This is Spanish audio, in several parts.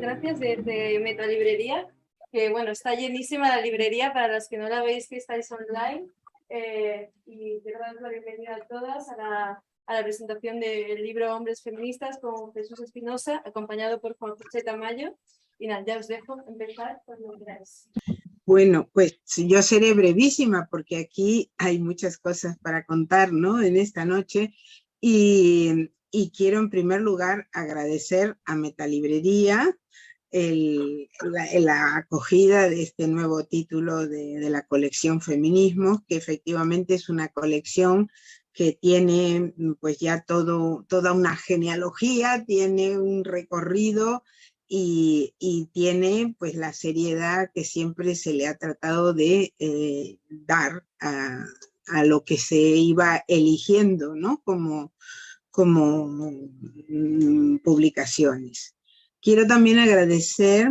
gracias de Metalibrería, que bueno, está llenísima la librería para los que no la veis que estáis online. Y quiero daros la bienvenida a todas a la presentación del libro Hombres Feministas con Jesús Espinosa, acompañado por Juan José Tamayo. Y nada, ya os dejo empezar cuando queráis. Bueno, pues yo seré brevísima porque aquí hay muchas cosas para contar, ¿no? En esta noche. Y quiero en primer lugar agradecer a Metalibrería la acogida de este nuevo título de la colección Feminismos, que efectivamente es una colección que tiene pues ya toda una genealogía, tiene un recorrido y tiene pues la seriedad que siempre se le ha tratado de dar a lo que se iba eligiendo, ¿no? Como publicaciones. Quiero también agradecer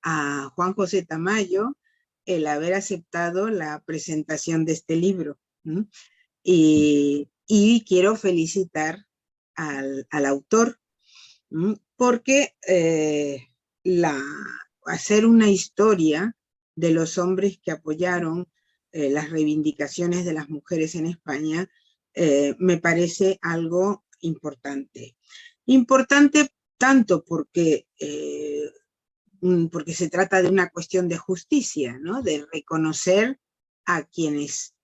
a Juan José Tamayo el haber aceptado la presentación de este libro. Y quiero felicitar al autor, porque hacer una historia de los hombres que apoyaron las reivindicaciones de las mujeres en España me parece algo importante. Importante tanto porque se trata de una cuestión de justicia, ¿no? De reconocer a quienes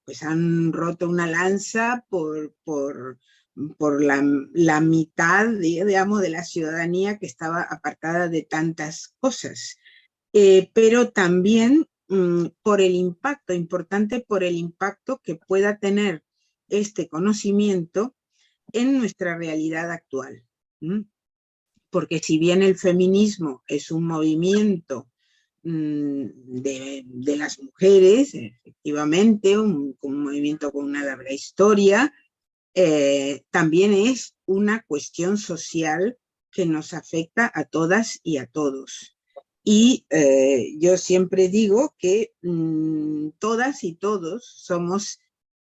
pues han roto una lanza por la mitad, digamos, de la ciudadanía que estaba apartada de tantas cosas. Pero también por el impacto, importante por el impacto que pueda tener este conocimiento en nuestra realidad actual. Porque si bien el feminismo es un movimiento de las mujeres, efectivamente, un movimiento con una larga historia, también es una cuestión social que nos afecta a todas y a todos. Y yo siempre digo que todas y todos somos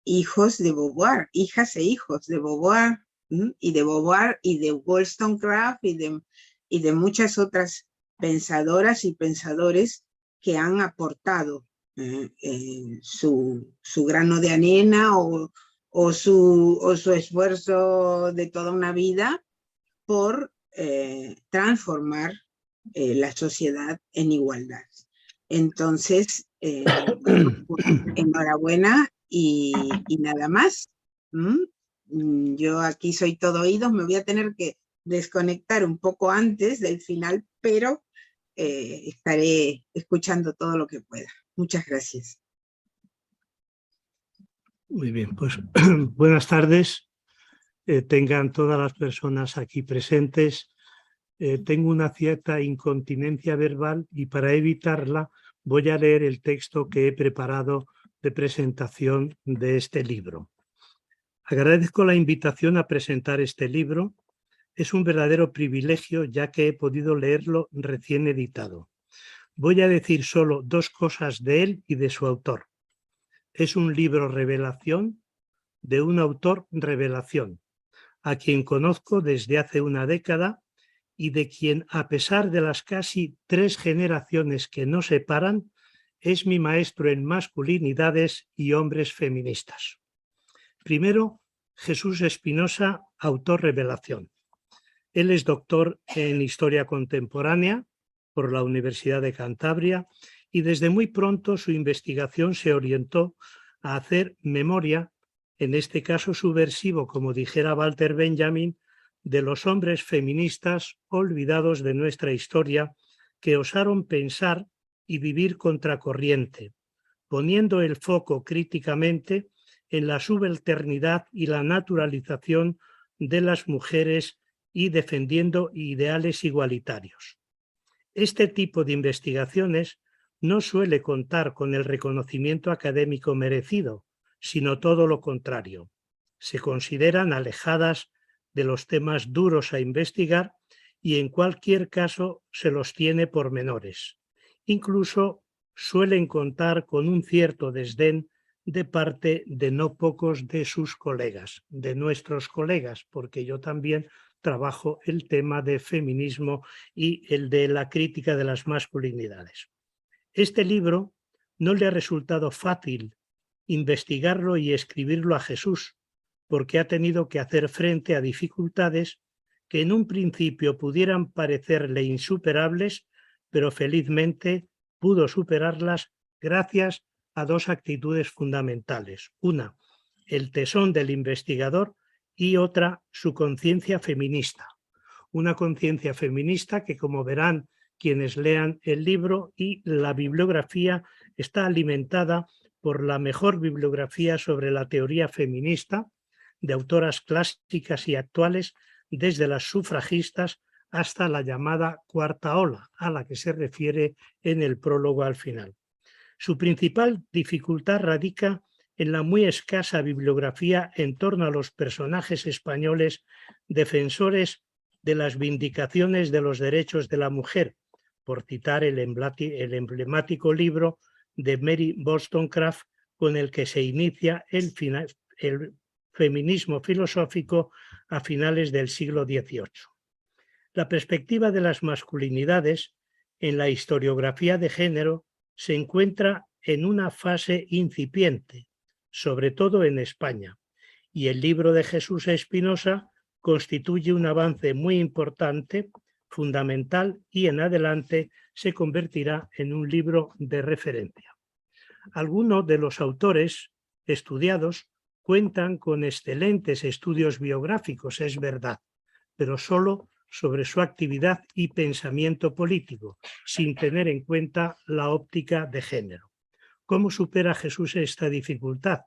hijos de Beauvoir, hijas e hijos de Beauvoir, y de Beauvoir y de Wollstonecraft y de muchas otras pensadoras y pensadores que han aportado su grano de arena o su esfuerzo de toda una vida por transformar la sociedad en igualdad. Entonces, enhorabuena y nada más. Yo aquí soy todo oídos, me voy a tener que desconectar un poco antes del final, pero estaré escuchando todo lo que pueda. Muchas gracias. Muy bien, pues buenas tardes. Tengan todas las personas aquí presentes. Tengo una cierta incontinencia verbal y para evitarla voy a leer el texto que he preparado de presentación de este libro. Agradezco la invitación a presentar este libro. Es un verdadero privilegio ya que he podido leerlo recién editado. Voy a decir solo dos cosas de él y de su autor. Es un libro revelación de un autor revelación, a quien conozco desde hace una década y de quien, a pesar de las casi 3 generaciones que nos separan, es mi maestro en masculinidades y hombres feministas. Primero, Jesús Espinosa, autor revelación. Él es doctor en Historia Contemporánea por la Universidad de Cantabria y desde muy pronto su investigación se orientó a hacer memoria, en este caso subversivo, como dijera Walter Benjamin, de los hombres feministas olvidados de nuestra historia que osaron pensar y vivir contracorriente, poniendo el foco críticamente en la subalternidad y la naturalización de las mujeres y defendiendo ideales igualitarios. Este tipo de investigaciones no suele contar con el reconocimiento académico merecido, sino todo lo contrario. Se consideran alejadas de los temas duros a investigar y en cualquier caso se los tiene por menores. Incluso suelen contar con un cierto desdén de parte de no pocos de sus colegas, de nuestros colegas, porque yo también trabajo el tema de feminismo y el de la crítica de las masculinidades. Este libro no le ha resultado fácil investigarlo y escribirlo a Jesús, porque ha tenido que hacer frente a dificultades que en un principio pudieran parecerle insuperables, pero felizmente pudo superarlas gracias a dos actitudes fundamentales. Una, el tesón del investigador, y otra, su conciencia feminista. Una conciencia feminista que, como verán quienes lean el libro, y la bibliografía está alimentada por la mejor bibliografía sobre la teoría feminista, de autoras clásicas y actuales, desde las sufragistas hasta la llamada cuarta ola, a la que se refiere en el prólogo al final. Su principal dificultad radica en la muy escasa bibliografía en torno a los personajes españoles defensores de las vindicaciones de los derechos de la mujer, por citar el emblemático libro de Mary Wollstonecraft con el que se inicia el feminismo filosófico a finales del siglo XVIII. La perspectiva de las masculinidades en la historiografía de género se encuentra en una fase incipiente, sobre todo en España, y el libro de Jesús Espinosa constituye un avance muy importante, fundamental, y en adelante se convertirá en un libro de referencia. Algunos de los autores estudiados cuentan con excelentes estudios biográficos, es verdad, pero solo sobre su actividad y pensamiento político, sin tener en cuenta la óptica de género. ¿Cómo supera Jesús esta dificultad?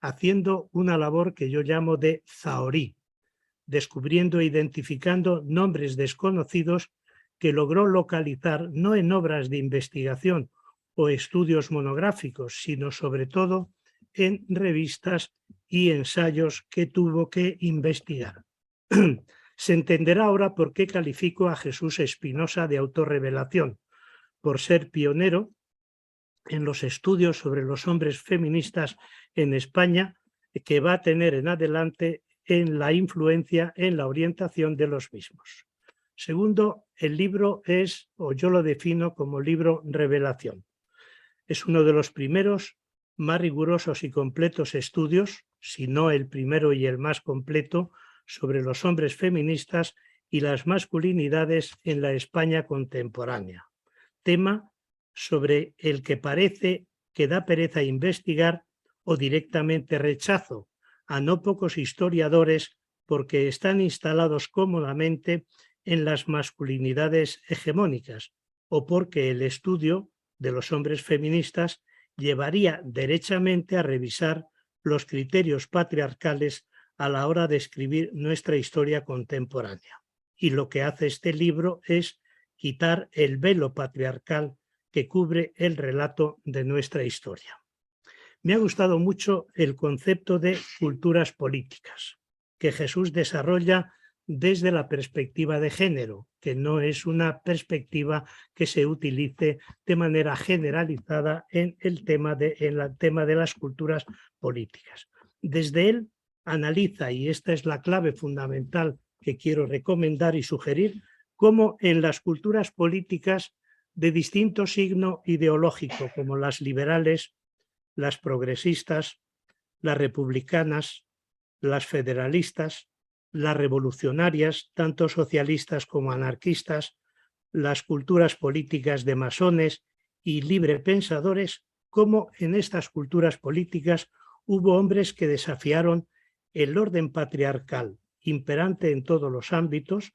Haciendo una labor que yo llamo de zahorí, descubriendo e identificando nombres desconocidos que logró localizar no en obras de investigación o estudios monográficos, sino sobre todo en revistas y ensayos que tuvo que investigar. Se entenderá ahora por qué califico a Jesús Espinosa de autorrevelación, por ser pionero en los estudios sobre los hombres feministas en España, que va a tener en adelante en la influencia en la orientación de los mismos. Segundo, el libro es, o yo lo defino como libro revelación. Es uno de los primeros más rigurosos y completos estudios, si no el primero y el más completo, sobre los hombres feministas y las masculinidades en la España contemporánea. Tema sobre el que parece que da pereza investigar o directamente rechazo a no pocos historiadores porque están instalados cómodamente en las masculinidades hegemónicas o porque el estudio de los hombres feministas llevaría derechamente a revisar los criterios patriarcales a la hora de escribir nuestra historia contemporánea. Y lo que hace este libro es quitar el velo patriarcal que cubre el relato de nuestra historia. Me ha gustado mucho el concepto de culturas políticas, que Jesús desarrolla desde la perspectiva de género, que no es una perspectiva que se utilice de manera generalizada en el tema de las culturas políticas. Desde él analiza, y esta es la clave fundamental que quiero recomendar y sugerir, cómo en las culturas políticas de distinto signo ideológico, como las liberales, las progresistas, las republicanas, las federalistas, las revolucionarias, tanto socialistas como anarquistas, las culturas políticas de masones y librepensadores, como en estas culturas políticas hubo hombres que desafiaron el orden patriarcal imperante en todos los ámbitos,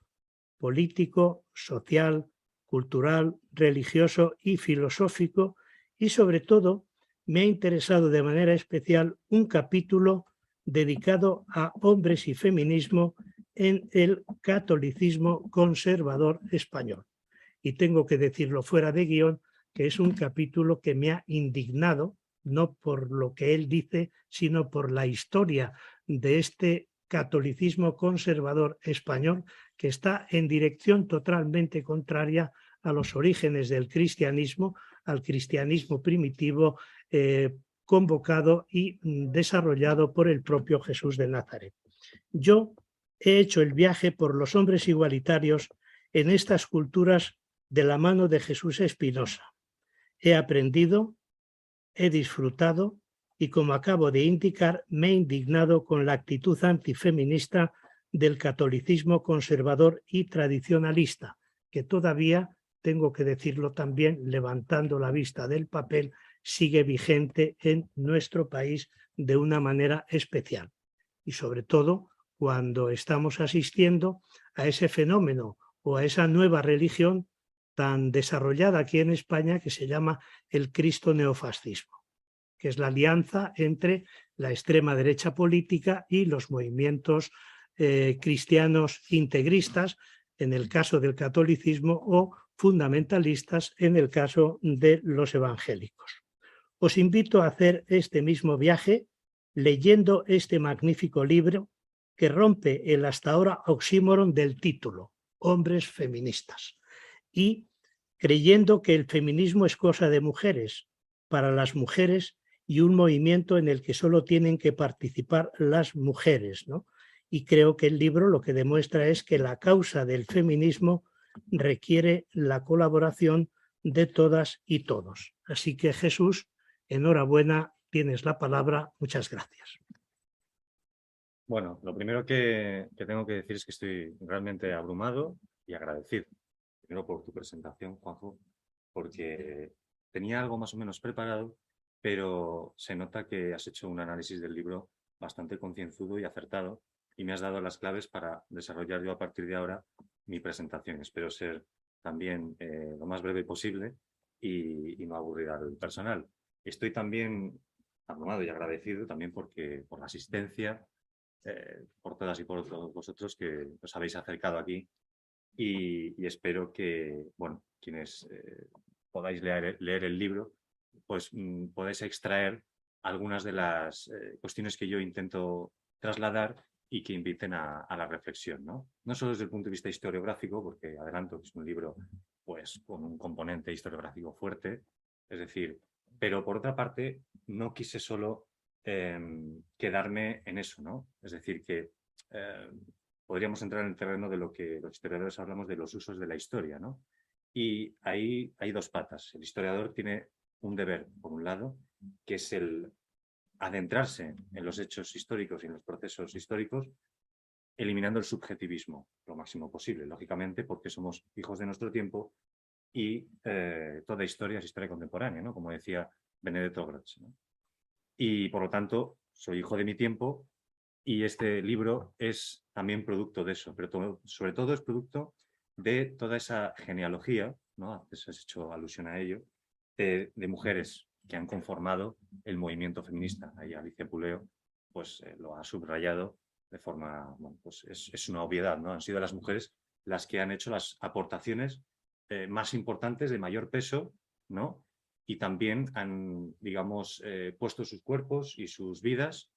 político, social, cultural, religioso y filosófico, y sobre todo me ha interesado de manera especial un capítulo dedicado a hombres y feminismo en el catolicismo conservador español. Y tengo que decirlo fuera de guión, que es un capítulo que me ha indignado, no por lo que él dice, sino por la historia de este catolicismo conservador español, que está en dirección totalmente contraria a los orígenes del cristianismo, al cristianismo primitivo convocado y desarrollado por el propio Jesús de Nazaret. Yo he hecho el viaje por los hombres igualitarios en estas culturas de la mano de Jesús Espinosa. He aprendido, he disfrutado y, como acabo de indicar, me he indignado con la actitud antifeminista del catolicismo conservador y tradicionalista, que todavía, tengo que decirlo también, levantando la vista del papel, sigue vigente en nuestro país de una manera especial. Y sobre todo cuando estamos asistiendo a ese fenómeno o a esa nueva religión tan desarrollada aquí en España que se llama el Cristo neofascismo, que es la alianza entre la extrema derecha política y los movimientos cristianos integristas, en el caso del catolicismo, o fundamentalistas en el caso de los evangélicos. Os invito a hacer este mismo viaje leyendo este magnífico libro que rompe el hasta ahora oxímoron del título, Hombres feministas, y creyendo que el feminismo es cosa de mujeres, para las mujeres, y un movimiento en el que solo tienen que participar las mujeres, ¿no? Y creo que el libro lo que demuestra es que la causa del feminismo requiere la colaboración de todas y todos. Así que, Jesús, enhorabuena, tienes la palabra. Muchas gracias. Bueno, lo primero que tengo que decir es que estoy realmente abrumado y agradecido. Primero por tu presentación, Juanjo, porque tenía algo más o menos preparado, pero se nota que has hecho un análisis del libro bastante concienzudo y acertado, y me has dado las claves para desarrollar yo a partir de ahora mi presentación. Espero ser también lo más breve posible y no aburrir al personal. Estoy también abrumado y agradecido también por la asistencia, por todas y por todos vosotros que os habéis acercado aquí, y espero que, bueno, quienes podáis leer el libro, pues podáis extraer algunas de las cuestiones que yo intento trasladar y que inviten a la reflexión, ¿no? No solo desde el punto de vista historiográfico, porque adelanto que es un libro pues con un componente historiográfico fuerte, es decir, pero por otra parte no quise solo quedarme en eso, ¿no? Es decir, que podríamos entrar en el terreno de lo que los historiadores hablamos de los usos de la historia, ¿no? Y ahí hay dos patas. El historiador tiene un deber, por un lado, que es el adentrarse en los hechos históricos y en los procesos históricos, eliminando el subjetivismo lo máximo posible, lógicamente, porque somos hijos de nuestro tiempo y toda historia es historia contemporánea, ¿no? Como decía Benedetto Croce, ¿no? Y, por lo tanto, soy hijo de mi tiempo y este libro es también producto de eso, pero sobre todo es producto de toda esa genealogía, ¿no? Antes has hecho alusión a ello, de mujeres que han conformado el movimiento feminista. Ahí Alicia Puleo pues, lo ha subrayado de forma, bueno, pues es una obviedad, ¿no? Han sido las mujeres las que han hecho las aportaciones más importantes, de mayor peso, ¿no? Y también han, digamos, puesto sus cuerpos y sus vidas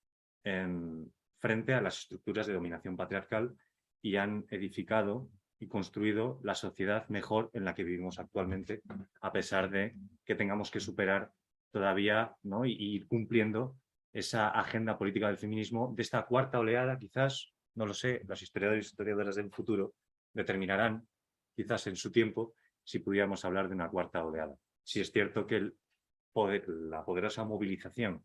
frente a las estructuras de dominación patriarcal y han edificado y construido la sociedad mejor en la que vivimos actualmente, a pesar de que tengamos que superar todavía, ¿no? y ir cumpliendo esa agenda política del feminismo, de esta cuarta oleada, quizás, no lo sé, los historiadores y historiadoras del futuro determinarán, quizás en su tiempo, si pudiéramos hablar de una cuarta oleada. Sí es cierto que la poderosa movilización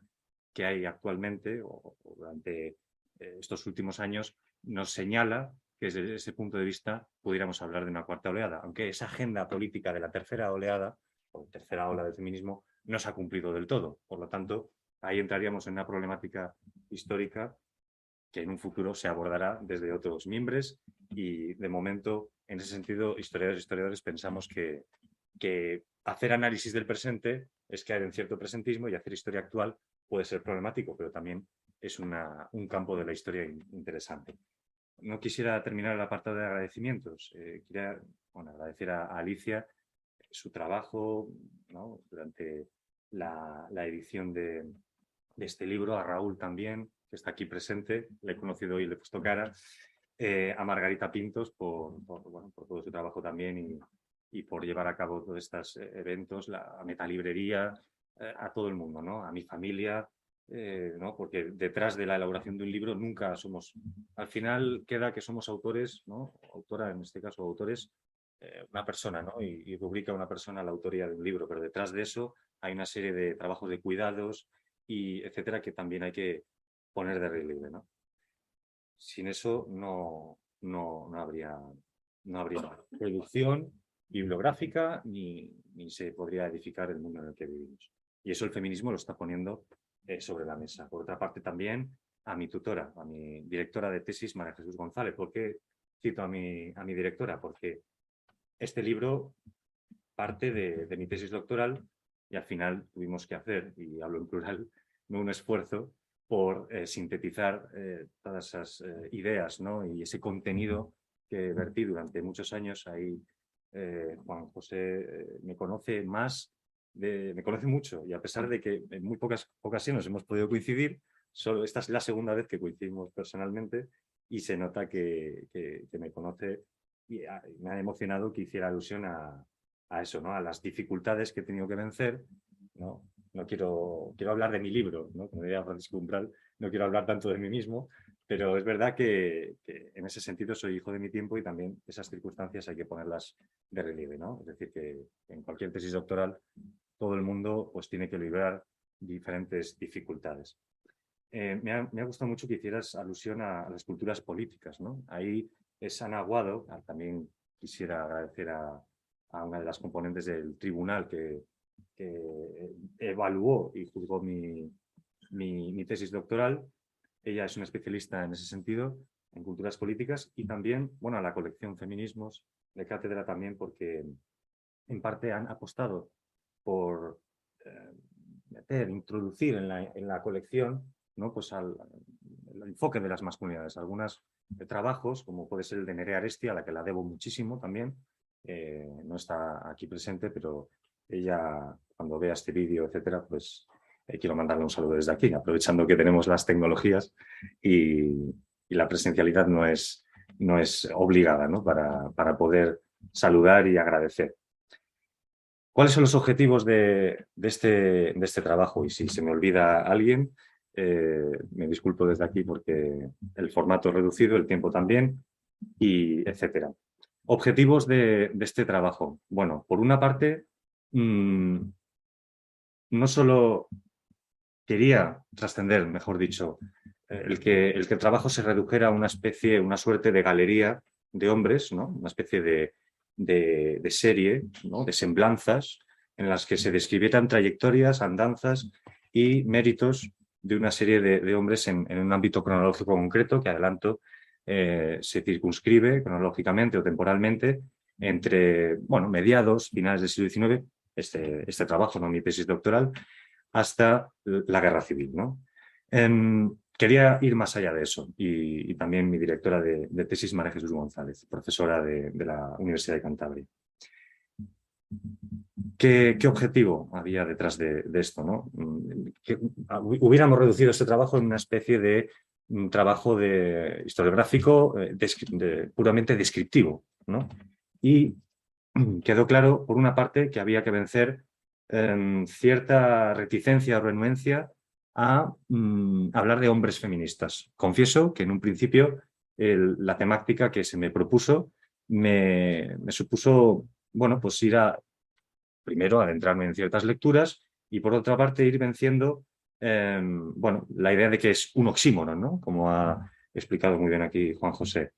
que hay actualmente o durante estos últimos años nos señala que desde ese punto de vista pudiéramos hablar de una cuarta oleada, aunque esa agenda política de la tercera oleada o tercera ola del feminismo no se ha cumplido del todo. Por lo tanto, ahí entraríamos en una problemática histórica que en un futuro se abordará desde otros miembros y, de momento, en ese sentido, historiadores pensamos que hacer análisis del presente es caer en cierto presentismo y hacer historia actual puede ser problemático, pero también es un campo de la historia interesante. No quisiera terminar el apartado de agradecimientos. Quería agradecer a Alicia su trabajo, ¿no? Durante la edición de este libro, a Raúl también, que está aquí presente, le he conocido hoy y le he puesto cara, a Margarita Pintos por todo su trabajo también y por llevar a cabo todos estos eventos, a Metalibrería, a todo el mundo, ¿no? A mi familia, ¿no? Porque detrás de la elaboración de un libro nunca somos, al final queda que somos autores, ¿no? Autora, en este caso, autores, una persona, ¿no? Y rubrica una persona la autoría de un libro, pero detrás de eso hay una serie de trabajos de cuidados y etcétera que también hay que poner de relieve, ¿no? Sin eso no habría producción bibliográfica ni se podría edificar el mundo en el que vivimos. Y eso el feminismo lo está poniendo sobre la mesa. Por otra parte, también a mi tutora, a mi directora de tesis, María Jesús González. ¿Por qué cito a mi directora? Porque este libro parte de mi tesis doctoral y al final tuvimos que hacer, y hablo en plural, un esfuerzo por sintetizar todas esas ideas, ¿no? Y ese contenido que vertí durante muchos años. Ahí Juan José me conoce me conoce mucho, y a pesar de que en muy pocas ocasiones hemos podido coincidir, solo esta es la segunda vez que coincidimos personalmente y se nota que me conoce, y me ha emocionado que hiciera alusión a eso, ¿no? A las dificultades que he tenido que vencer, ¿no? No quiero hablar de mi libro, ¿no? Como diría Francisco Umbral, no quiero hablar tanto de mí mismo, pero es verdad que en ese sentido soy hijo de mi tiempo y también esas circunstancias hay que ponerlas de relieve, ¿no? Es decir, que en cualquier tesis doctoral todo el mundo pues tiene que librar diferentes dificultades. Me ha gustado mucho que hicieras alusión a las culturas políticas, ¿no? Ahí es Ana Aguado, también quisiera agradecer a una de las componentes del tribunal que evaluó y juzgó mi tesis doctoral. Ella es una especialista en ese sentido, en culturas políticas, y también, bueno, a la colección Feminismos de Cátedra también, porque en parte han apostado por introducir en la colección, ¿no? Pues el enfoque de las masculinidades. Algunos trabajos, como puede ser el de Nerea Aresti, a la que la debo muchísimo también, no está aquí presente, pero ella, cuando vea este vídeo, etcétera, pues quiero mandarle un saludo desde aquí, aprovechando que tenemos las tecnologías y la presencialidad no es obligada, ¿no? Para poder saludar y agradecer. ¿Cuáles son los objetivos de este trabajo? Y si se me olvida alguien, me disculpo desde aquí porque el formato es reducido, el tiempo también, y etcétera. Objetivos de este trabajo. Bueno, por una parte, no solo quería trascender, mejor dicho, el que el trabajo se redujera a una suerte de galería de hombres, ¿no? Una especie de serie, ¿no? De semblanzas en las que se describieran trayectorias, andanzas y méritos de una serie de hombres en un ámbito cronológico concreto que, adelanto, se circunscribe cronológicamente o temporalmente entre, bueno, mediados, finales del siglo XIX, este trabajo, ¿no? Mi tesis doctoral, hasta la Guerra Civil, ¿no? Quería ir más allá de eso, y también mi directora de tesis, María Jesús González, profesora de la Universidad de Cantabria. ¿Qué objetivo había detrás de esto, ¿no? Que hubiéramos reducido este trabajo en una especie de trabajo historiográfico puramente descriptivo, ¿no? Y quedó claro, por una parte, que había que vencer cierta reticencia o renuencia a hablar de hombres feministas. Confieso que en un principio la temática que se me propuso me supuso, bueno, pues primero adentrarme en ciertas lecturas y por otra parte ir venciendo bueno, la idea de que es un oxímoron, ¿no? Como ha explicado muy bien aquí Juan José.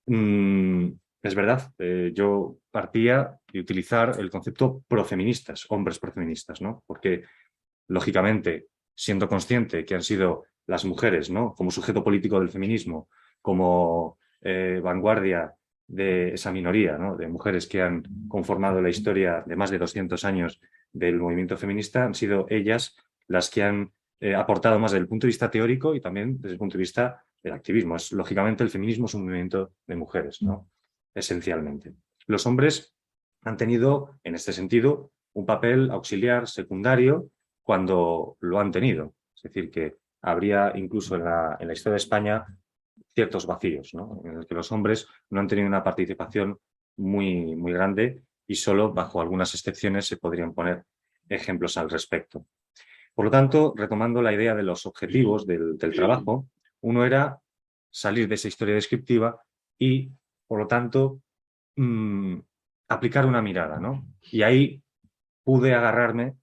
Es verdad, yo partía de utilizar el concepto profeministas, hombres profeministas, ¿no? Porque, lógicamente, siendo consciente que han sido las mujeres, ¿no? Como sujeto político del feminismo, como vanguardia de esa minoría, ¿no? De mujeres que han conformado la historia de más de 200 años del movimiento feminista, han sido ellas las que han aportado más desde el punto de vista teórico y también desde el punto de vista del activismo. Lógicamente, el feminismo es un movimiento de mujeres, ¿no? Esencialmente. Los hombres han tenido, en este sentido, un papel auxiliar, secundario, cuando lo han tenido. Es decir, que habría incluso en la historia de España ciertos vacíos, ¿no? En los que los hombres no han tenido una participación muy, muy grande y solo bajo algunas excepciones se podrían poner ejemplos al respecto. Por lo tanto, retomando la idea de los objetivos del trabajo, uno era salir de esa historia descriptiva y, por lo tanto, aplicar una mirada, ¿no? Y ahí pude agarrarme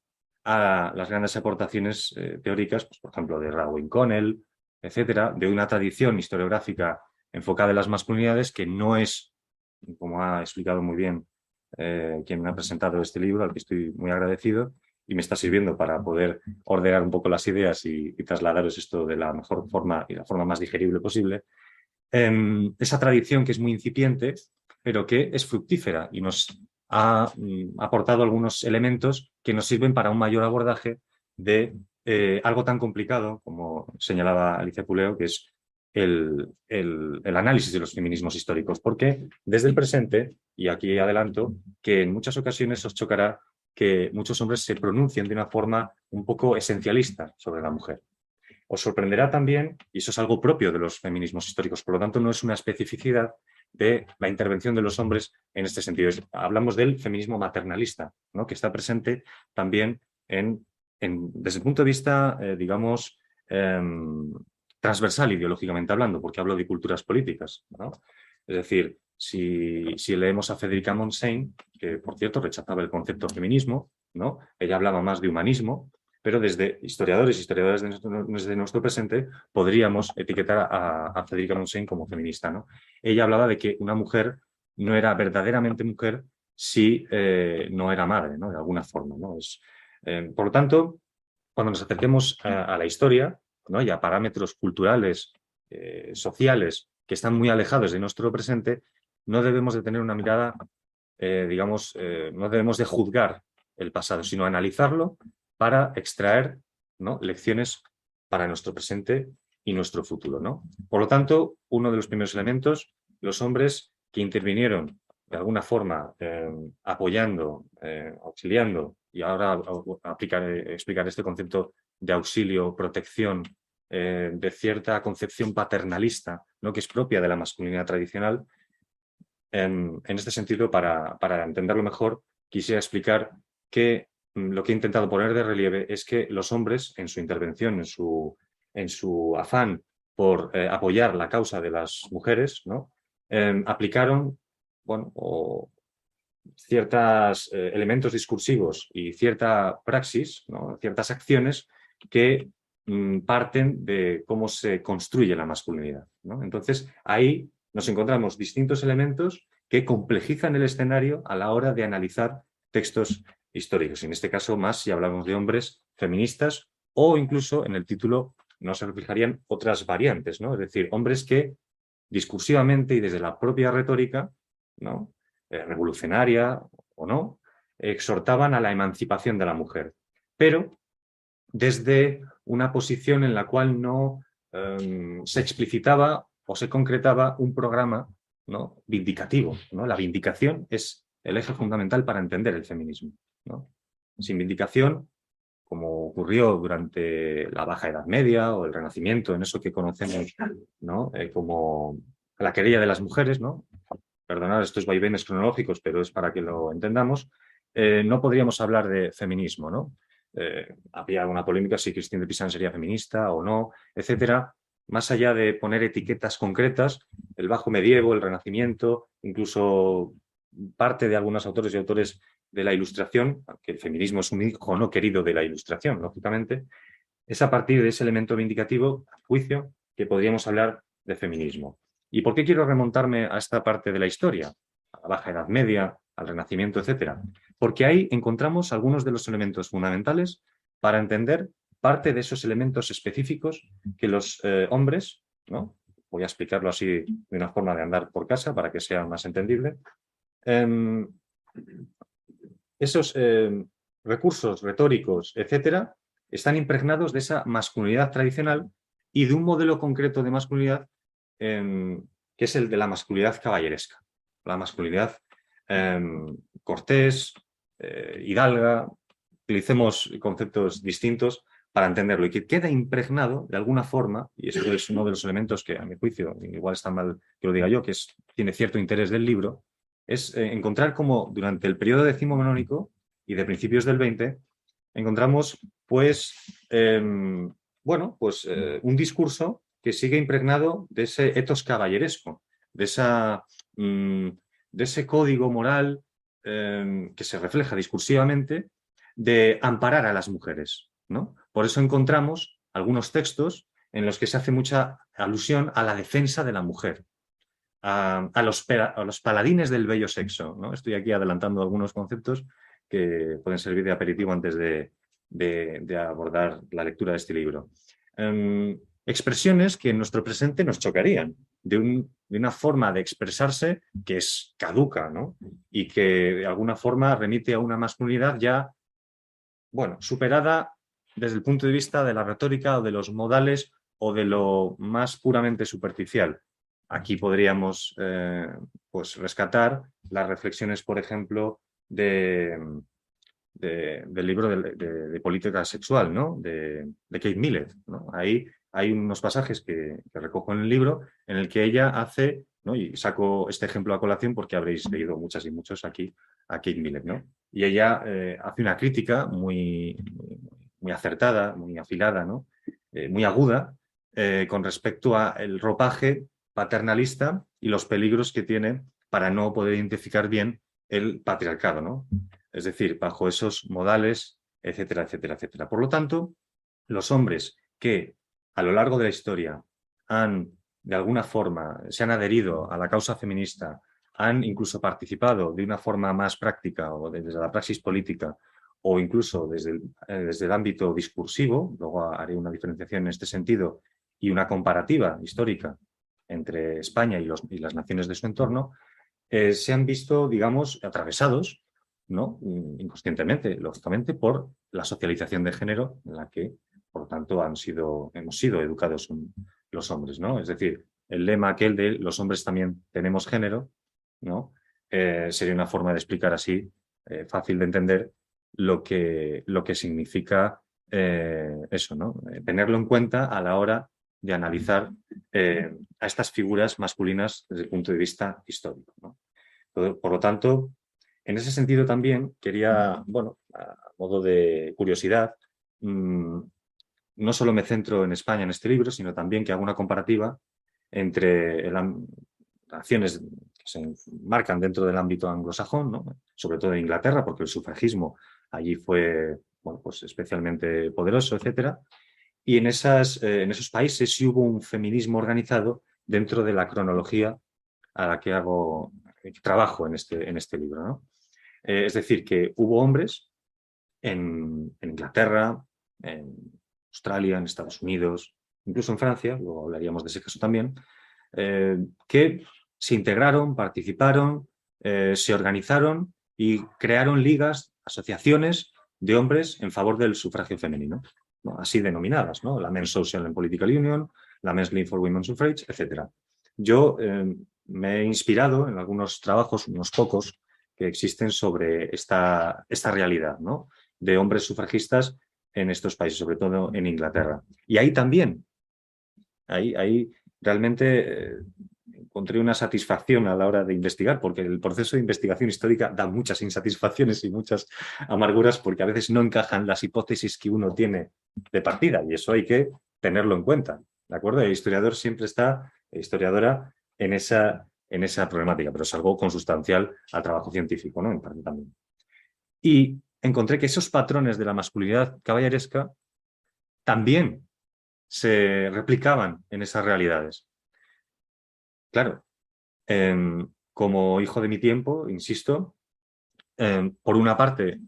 a las grandes aportaciones teóricas, pues, por ejemplo, de Raoul Connell, etcétera, de una tradición historiográfica enfocada en las masculinidades que no es, como ha explicado muy bien quien me ha presentado este libro, al que estoy muy agradecido, y me está sirviendo para poder ordenar un poco las ideas y trasladaros esto de la mejor forma y la forma más digerible posible. Esa tradición que es muy incipiente, pero que es fructífera y nos ha aportado algunos elementos que nos sirven para un mayor abordaje de algo tan complicado, como señalaba Alicia Puleo, que es el análisis de los feminismos históricos. Porque desde el presente, y aquí adelanto, que en muchas ocasiones os chocará que muchos hombres se pronuncien de una forma un poco esencialista sobre la mujer. Os sorprenderá también, y eso es algo propio de los feminismos históricos, por lo tanto no es una especificidad de la intervención de los hombres en este sentido. Hablamos del feminismo maternalista, ¿no? Que está presente también desde el punto de vista, digamos, transversal ideológicamente hablando, porque hablo de culturas políticas, ¿no? Es decir, si leemos a Federica Montseny, que por cierto rechazaba el concepto de feminismo, ¿no? Ella hablaba más de humanismo, pero desde historiadoras de nuestro presente podríamos etiquetar a Federica Montseny como feminista, ¿no? Ella hablaba de que una mujer no era verdaderamente mujer si no era madre, ¿no? De alguna forma, ¿no? Por lo tanto, cuando nos acerquemos a la historia, ¿no? Y a parámetros culturales, sociales, que están muy alejados de nuestro presente, no debemos de tener una mirada, digamos, no debemos de juzgar el pasado, sino analizarlo para extraer, ¿no? Lecciones para nuestro presente y nuestro futuro, ¿no? Por lo tanto, uno de los primeros elementos, los hombres que intervinieron de alguna forma apoyando, auxiliando, y ahora explicar este concepto de auxilio, protección, de cierta concepción paternalista, ¿no? Que es propia de la masculinidad tradicional. En este sentido, para entenderlo mejor, quisiera explicar que lo que he intentado poner de relieve es que los hombres, en su intervención, en su afán por apoyar la causa de las mujeres, ¿no? Aplicaron, bueno, ciertos elementos discursivos y cierta praxis, ¿no? Ciertas acciones que parten de cómo se construye la masculinidad, ¿no? Entonces, ahí nos encontramos distintos elementos que complejizan el escenario a la hora de analizar textos históricos. En este caso, más si hablamos de hombres feministas o incluso en el título no se reflejarían otras variantes, ¿no? Es decir, hombres que discursivamente y desde la propia retórica, ¿no? Revolucionaria o no, exhortaban a la emancipación de la mujer, pero desde una posición en la cual no se explicitaba o se concretaba un programa, ¿no? Vindicativo, ¿no? La vindicación es el eje fundamental para entender el feminismo, ¿no? Sin vindicación, como ocurrió durante la Baja Edad Media o el Renacimiento, en eso que conocemos, ¿no? Como la querella de las mujeres, ¿no? Perdonad estos vaivenes cronológicos, pero es para que lo entendamos, no podríamos hablar de feminismo, ¿no? Había una polémica si Christine de Pizan sería feminista o no, etcétera. Más allá de poner etiquetas concretas, el Bajo Medievo, el Renacimiento, incluso parte de algunos autores y autores de la Ilustración, que el feminismo es un hijo no querido de la Ilustración, lógicamente, es a partir de ese elemento vindicativo, a juicio, que podríamos hablar de feminismo. ¿Y por qué quiero remontarme a esta parte de la historia? A la Baja Edad Media, al Renacimiento, etcétera. Porque ahí encontramos algunos de los elementos fundamentales para entender parte de esos elementos específicos que los hombres, ¿no? Voy a explicarlo así de una forma de andar por casa para que sea más entendible. Esos recursos retóricos, etcétera, están impregnados de esa masculinidad tradicional y de un modelo concreto de masculinidad que es el de la masculinidad caballeresca, la masculinidad cortés, hidalga, utilicemos conceptos distintos para entenderlo y que queda impregnado de alguna forma, y eso es uno de los elementos que a mi juicio, igual está mal que lo diga yo, que tiene cierto interés del libro, es encontrar cómo durante el periodo decimonónico y de principios del 20 encontramos pues, bueno, pues un discurso que sigue impregnado de ese ethos caballeresco, de ese código moral que se refleja discursivamente de amparar a las mujeres, ¿no? Por eso encontramos algunos textos en los que se hace mucha alusión a la defensa de la mujer, a los paladines del bello sexo, ¿no? Estoy aquí adelantando algunos conceptos que pueden servir de aperitivo antes de abordar la lectura de este libro. Expresiones que en nuestro presente nos chocarían, de una forma de expresarse que es caduca, ¿no? Y que de alguna forma remite a una masculinidad ya, bueno, superada desde el punto de vista de la retórica o de los modales o de lo más puramente superficial. Aquí podríamos pues rescatar las reflexiones, por ejemplo, del libro de política sexual, ¿no? de Kate Millett, ¿no? Ahí hay unos pasajes que recojo en el libro en el que ella hace, ¿no? Y saco este ejemplo a colación porque habréis leído muchas y muchos aquí a Kate Millett, ¿no? Y ella hace una crítica muy acertada, muy afilada, ¿no? Muy aguda con respecto al ropaje paternalista y los peligros que tiene para no poder identificar bien el patriarcado, ¿no? Es decir, bajo esos modales, etcétera, etcétera, etcétera. Por lo tanto, los hombres que a lo largo de la historia de alguna forma, se han adherido a la causa feminista, han incluso participado de una forma más práctica o desde la praxis política o incluso desde el ámbito discursivo, luego haré una diferenciación en este sentido y una comparativa histórica entre España y las naciones de su entorno, se han visto, digamos, atravesados, ¿no? Inconscientemente, lógicamente, por la socialización de género en la que, por lo tanto, hemos sido educados los hombres, ¿no? Es decir, el lema aquel de los hombres también tenemos género, ¿no? Sería una forma de explicar así, fácil de entender, lo que significa eso, ¿no? Tenerlo en cuenta a la hora de analizar a estas figuras masculinas desde el punto de vista histórico, ¿no? Por lo tanto, en ese sentido también quería, bueno, a modo de curiosidad, no solo me centro en España en este libro, sino también que hago una comparativa entre acciones que se marcan dentro del ámbito anglosajón, ¿no? Sobre todo en Inglaterra, porque el sufragismo allí fue, bueno, pues especialmente poderoso, etcétera. Y en esos países sí hubo un feminismo organizado dentro de la cronología a la que trabajo en este libro, ¿no? Es decir, que hubo hombres en Inglaterra, en Australia, en Estados Unidos, incluso en Francia, luego hablaríamos de ese caso también, que se integraron, participaron, se organizaron y crearon ligas, asociaciones de hombres en favor del sufragio femenino, ¿no? Así denominadas, ¿no? La Men's Social and Political Union, la Men's League for Women's Suffrage, etc. Yo me he inspirado en algunos trabajos, unos pocos, que existen sobre esta realidad, ¿no? De hombres sufragistas en estos países, sobre todo en Inglaterra. Y ahí también, ahí realmente encontré una satisfacción a la hora de investigar, porque el proceso de investigación histórica da muchas insatisfacciones y muchas amarguras, porque a veces no encajan las hipótesis que uno tiene de partida, y eso hay que tenerlo en cuenta, ¿de acuerdo? El historiador siempre está, historiadora, en esa problemática, pero es algo consustancial al trabajo científico, ¿no? En parte también. Y encontré que esos patrones de la masculinidad caballeresca también se replicaban en esas realidades. Claro, como hijo de mi tiempo, insisto, por una parte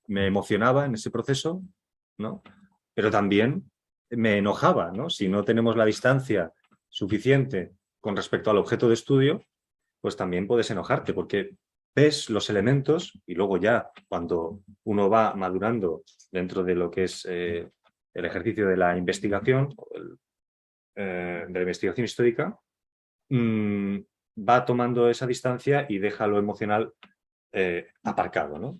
me emocionaba en ese proceso, ¿no? Pero también me enojaba, ¿no? Si no tenemos la distancia suficiente con respecto al objeto de estudio, pues también puedes enojarte porque ves los elementos y luego ya cuando uno va madurando dentro de lo que es el ejercicio de la investigación, de la investigación histórica, va tomando esa distancia y deja lo emocional aparcado, ¿no?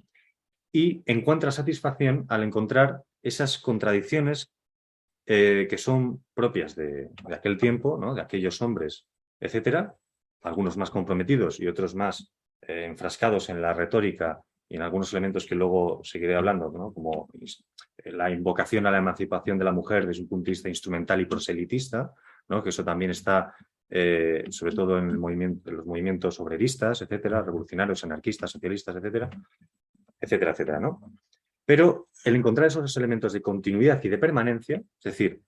Y encuentra satisfacción al encontrar esas contradicciones que son propias de aquel tiempo, ¿no? De aquellos hombres, etcétera, algunos más comprometidos y otros más enfrascados en la retórica y en algunos elementos que luego seguiré hablando, ¿no? Como la invocación a la emancipación de la mujer desde un punto de vista instrumental y proselitista, ¿no? Que eso también está sobre todo en los movimientos obreristas, etcétera, revolucionarios, anarquistas, socialistas, etcétera, etcétera, etcétera, ¿no? Pero el encontrar esos elementos de continuidad y de permanencia, es decir,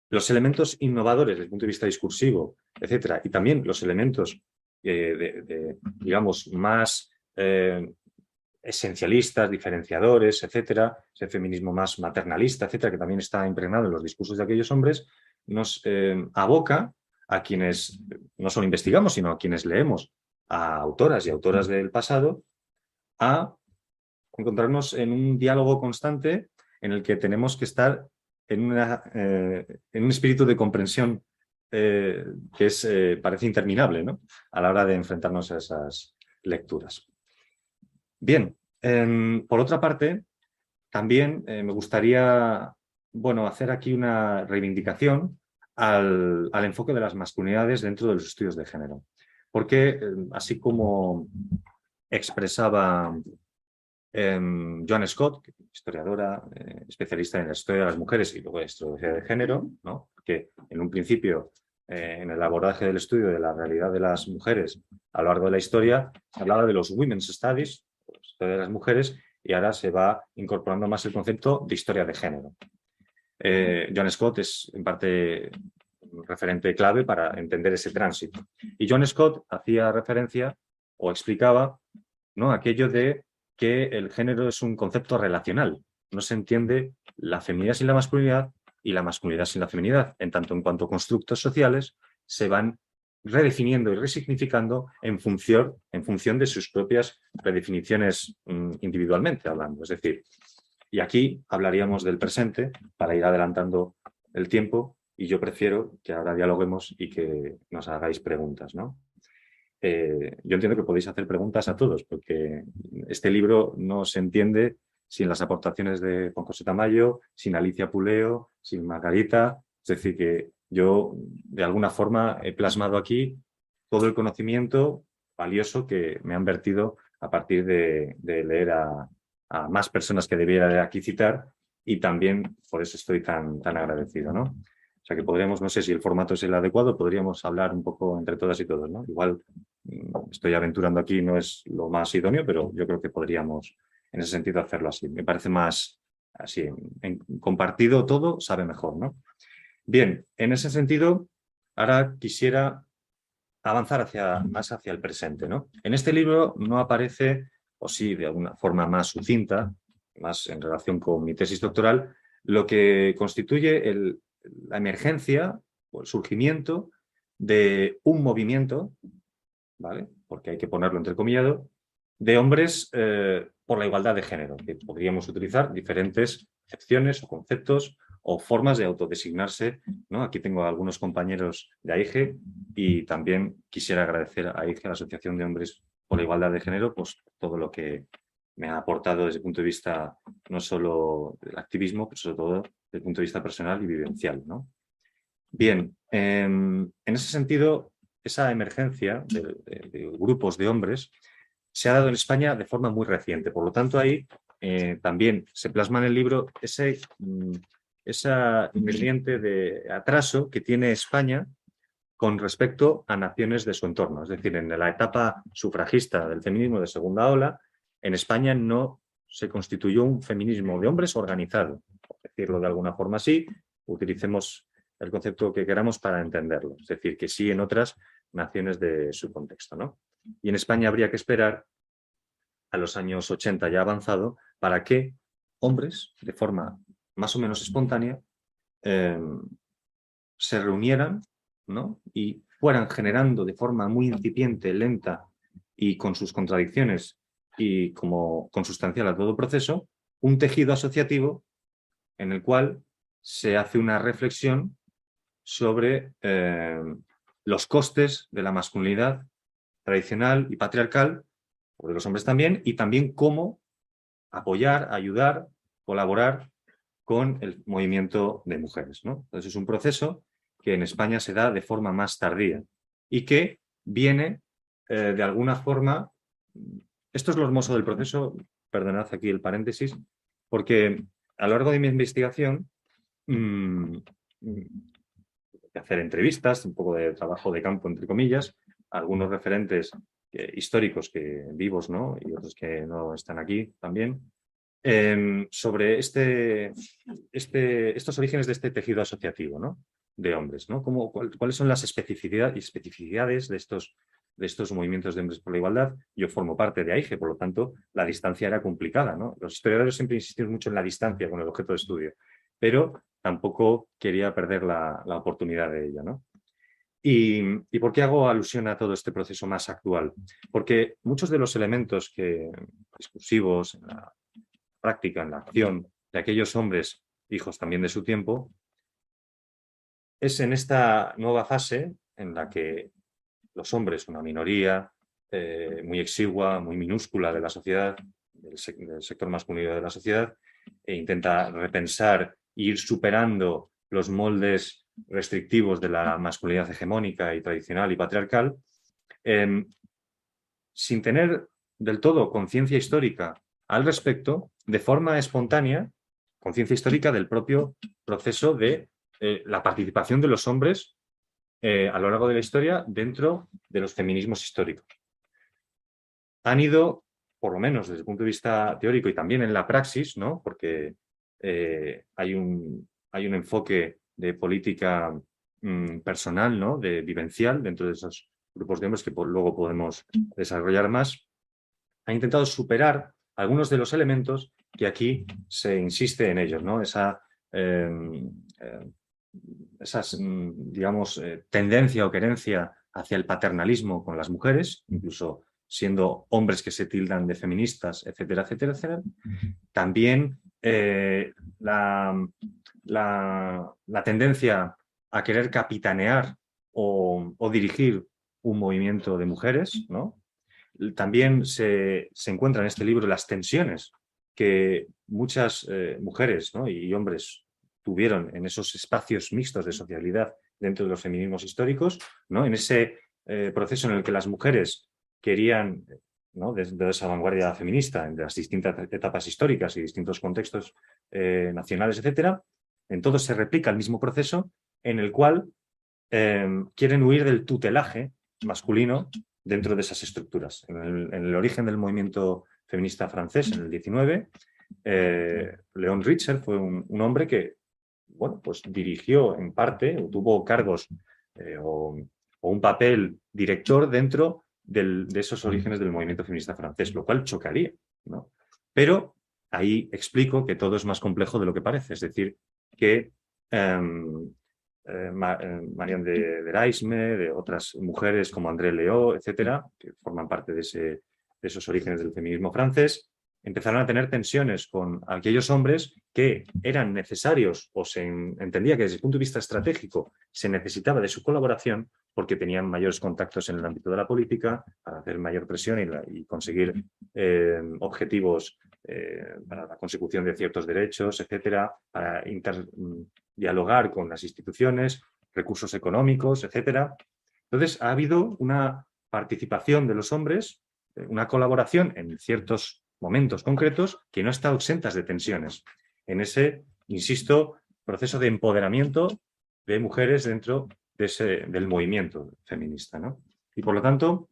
los elementos innovadores desde el punto de vista discursivo, etcétera, y también los elementos, digamos, más esencialistas, diferenciadores, etcétera, ese feminismo más maternalista, etcétera, que también está impregnado en los discursos de aquellos hombres, nos aboca a quienes no solo investigamos, sino a quienes leemos, a autoras y autoras del pasado, a encontrarnos en un diálogo constante en el que tenemos que estar en un espíritu de comprensión que parece interminable, ¿no? A la hora de enfrentarnos a esas lecturas. Bien, por otra parte, también me gustaría hacer aquí una reivindicación al enfoque de las masculinidades dentro de los estudios de género. Porque, así como expresaba Joan Scott, historiadora, especialista en la historia de las mujeres y luego en historia de género, ¿no? Que en un principio, en el abordaje del estudio de la realidad de las mujeres a lo largo de la historia, se hablaba de los Women's Studies, la historia de las mujeres, y ahora se va incorporando más el concepto de historia de género. Joan Scott es en parte un referente clave para entender ese tránsito. Y Joan Scott hacía referencia o explicaba, ¿no?, aquello de que el género es un concepto relacional. No se entiende la feminidad sin la masculinidad y la masculinidad sin la feminidad, en tanto en cuanto constructos sociales se van redefiniendo y resignificando en función de sus propias redefiniciones individualmente hablando. Es decir, y aquí hablaríamos del presente para ir adelantando el tiempo, y yo prefiero que ahora dialoguemos y que nos hagáis preguntas, ¿no? Yo entiendo que podéis hacer preguntas a todos, porque este libro no se entiende sin las aportaciones de Juan José Tamayo, sin Alicia Puleo, sin Margarita. Es decir, que yo de alguna forma he plasmado aquí todo el conocimiento valioso que me han vertido a partir de leer a más personas que debiera de aquí citar, y también por eso estoy tan agradecido, ¿no? O sea que podríamos, no sé si el formato es el adecuado, podríamos hablar un poco entre todas y todos, ¿no? Igual estoy aventurando aquí, no es lo más idóneo, pero yo creo que podríamos en ese sentido hacerlo así. Me parece más así, en compartido todo sabe mejor, ¿no? Bien, en ese sentido, ahora quisiera avanzar más hacia el presente, ¿no? En este libro no aparece, o sí de alguna forma más sucinta, más en relación con mi tesis doctoral, lo que constituye la emergencia o el surgimiento de un movimiento, ¿vale?, porque hay que ponerlo entrecomillado, de hombres por la igualdad de género, que podríamos utilizar diferentes acepciones o conceptos o formas de autodesignarse, ¿no? Aquí tengo a algunos compañeros de AIGE y también quisiera agradecer a AIGE, a la Asociación de Hombres por la Igualdad de Género, pues todo lo que me ha aportado desde el punto de vista no solo del activismo, pero sobre todo desde el punto de vista personal y vivencial, ¿no? Bien, en ese sentido, esa emergencia de grupos de hombres se ha dado en España de forma muy reciente. Por lo tanto, ahí también se plasma en el libro esa ingrediente de atraso que tiene España con respecto a naciones de su entorno. Es decir, en la etapa sufragista del feminismo de segunda ola, en España no se constituyó un feminismo de hombres organizado, por decirlo de alguna forma así, utilicemos el concepto que queramos para entenderlo. Es decir, que sí en otras naciones de su contexto, ¿no? Y en España habría que esperar a los años 80 ya avanzado para que hombres, de forma más o menos espontánea, se reunieran, ¿no?, y fueran generando de forma muy incipiente, lenta y con sus contradicciones y como consustancial a todo proceso, un tejido asociativo en el cual se hace una reflexión sobre los costes de la masculinidad tradicional y patriarcal, o de los hombres también, y también cómo apoyar, ayudar, colaborar con el movimiento de mujeres, ¿no? Entonces es un proceso que en España se da de forma más tardía y que viene de alguna forma esto es lo hermoso del proceso, perdonad aquí el paréntesis, porque a lo largo de mi investigación hacer entrevistas, un poco de trabajo de campo, entre comillas, algunos referentes históricos que vivos, ¿no? Y otros que no están aquí también, sobre estos orígenes de este tejido asociativo, ¿no? De hombres, ¿no? ¿Cuáles son las especificidades de estos movimientos de hombres por la igualdad? Yo formo parte de AIGE, por lo tanto, la distancia era complicada, ¿no? Los historiadores siempre insistimos mucho en la distancia con el objeto de estudio, pero tampoco quería perder la oportunidad de ello, ¿no? ¿Y por qué hago alusión a todo este proceso más actual? Porque muchos de los elementos discursivos en la práctica, en la acción de aquellos hombres, hijos también de su tiempo, es en esta nueva fase en la que los hombres, una minoría muy exigua, muy minúscula de la sociedad, del sector masculino de la sociedad, intenta repensar e ir superando los moldes restrictivos de la masculinidad hegemónica y tradicional y patriarcal, sin tener del todo conciencia histórica al respecto, de forma espontánea, conciencia histórica del propio proceso de la participación de los hombres a lo largo de la historia dentro de los feminismos históricos. Han ido, por lo menos desde el punto de vista teórico y también en la praxis, ¿no? Porque hay un enfoque de política personal, ¿no? De vivencial dentro de esos grupos de hombres que luego podemos desarrollar más, ha intentado superar algunos de los elementos que aquí se insiste en ellos, ¿no? Esas, digamos, tendencia o querencia hacia el paternalismo con las mujeres, incluso siendo hombres que se tildan de feministas, etcétera, etcétera, etcétera. También la tendencia a querer capitanear o dirigir un movimiento de mujeres, ¿no? También se encuentran en este libro las tensiones que muchas mujeres, ¿no? y hombres tuvieron en esos espacios mixtos de socialidad dentro de los feminismos históricos, ¿no? En ese proceso en el que las mujeres querían, ¿no? Desde esa vanguardia feminista, en las distintas etapas históricas y distintos contextos nacionales, etcétera, en todo se replica el mismo proceso en el cual quieren huir del tutelaje masculino dentro de esas estructuras. En el origen del movimiento feminista francés, en el 19, Léon Richer fue un hombre que, bueno, pues dirigió en parte, o tuvo cargos o un papel director dentro de esos orígenes del movimiento feminista francés, lo cual chocaría, ¿no? Pero ahí explico que todo es más complejo de lo que parece, es decir, que Marianne de Reisme, de otras mujeres como André Leau, etcétera, que forman parte de esos orígenes del feminismo francés, empezaron a tener tensiones con aquellos hombres que eran necesarios o se entendía que desde el punto de vista estratégico se necesitaba de su colaboración porque tenían mayores contactos en el ámbito de la política para hacer mayor presión y conseguir objetivos para la consecución de ciertos derechos, etcétera, para dialogar con las instituciones, recursos económicos, etcétera. Entonces, ha habido una participación de los hombres, una colaboración en ciertos momentos concretos que no ha estado exentas de tensiones. En ese, insisto, proceso de empoderamiento de mujeres dentro del movimiento feminista, ¿no? Y por lo tanto,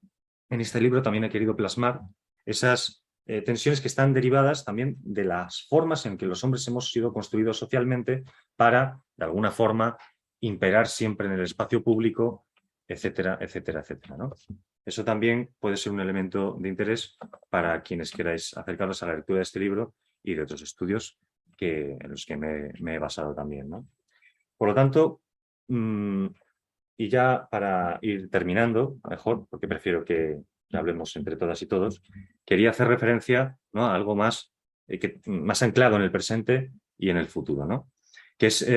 en este libro también he querido plasmar esas tensiones que están derivadas también de las formas en que los hombres hemos sido construidos socialmente para, de alguna forma, imperar siempre en el espacio público, etcétera, etcétera, etcétera, ¿no? Eso también puede ser un elemento de interés para quienes queráis acercaros a la lectura de este libro y de otros estudios en los que me he basado también, ¿no? Por lo tanto, y ya para ir terminando, mejor, porque prefiero que hablemos entre todas y todos, quería hacer referencia, ¿no? A algo más, más anclado en el presente y en el futuro, ¿no? Que es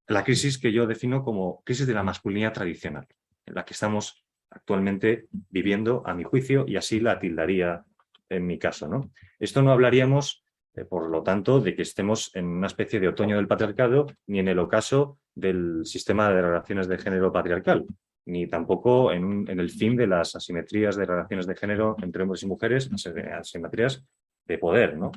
la crisis que yo defino como crisis de la masculinidad tradicional, en la que estamos actualmente viviendo, a mi juicio, y así la tildaría en mi caso, ¿no? Esto no hablaríamos, por lo tanto, de que estemos en una especie de otoño del patriarcado, ni en el ocaso del sistema de relaciones de género patriarcal, ni tampoco en el fin de las asimetrías de relaciones de género entre hombres y mujeres, asimetrías de poder, ¿no?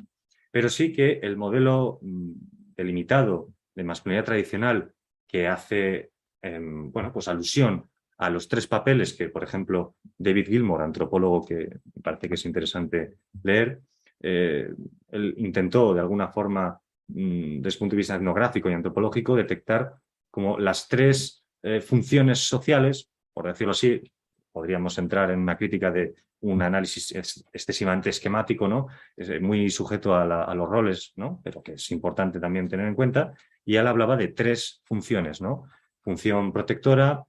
Pero sí que el modelo delimitado de masculinidad tradicional que hace bueno, pues alusión a los 3 papeles que, por ejemplo, David Gilmour, antropólogo que me parece que es interesante leer, él intentó de alguna forma, desde el punto de vista etnográfico y antropológico, detectar como las 3 funciones sociales, por decirlo así. Podríamos entrar en una crítica de un análisis excesivamente esquemático, ¿no? Es muy sujeto a los roles, ¿no? Pero que es importante también tener en cuenta. Y él hablaba de 3 funciones, ¿no? Función protectora,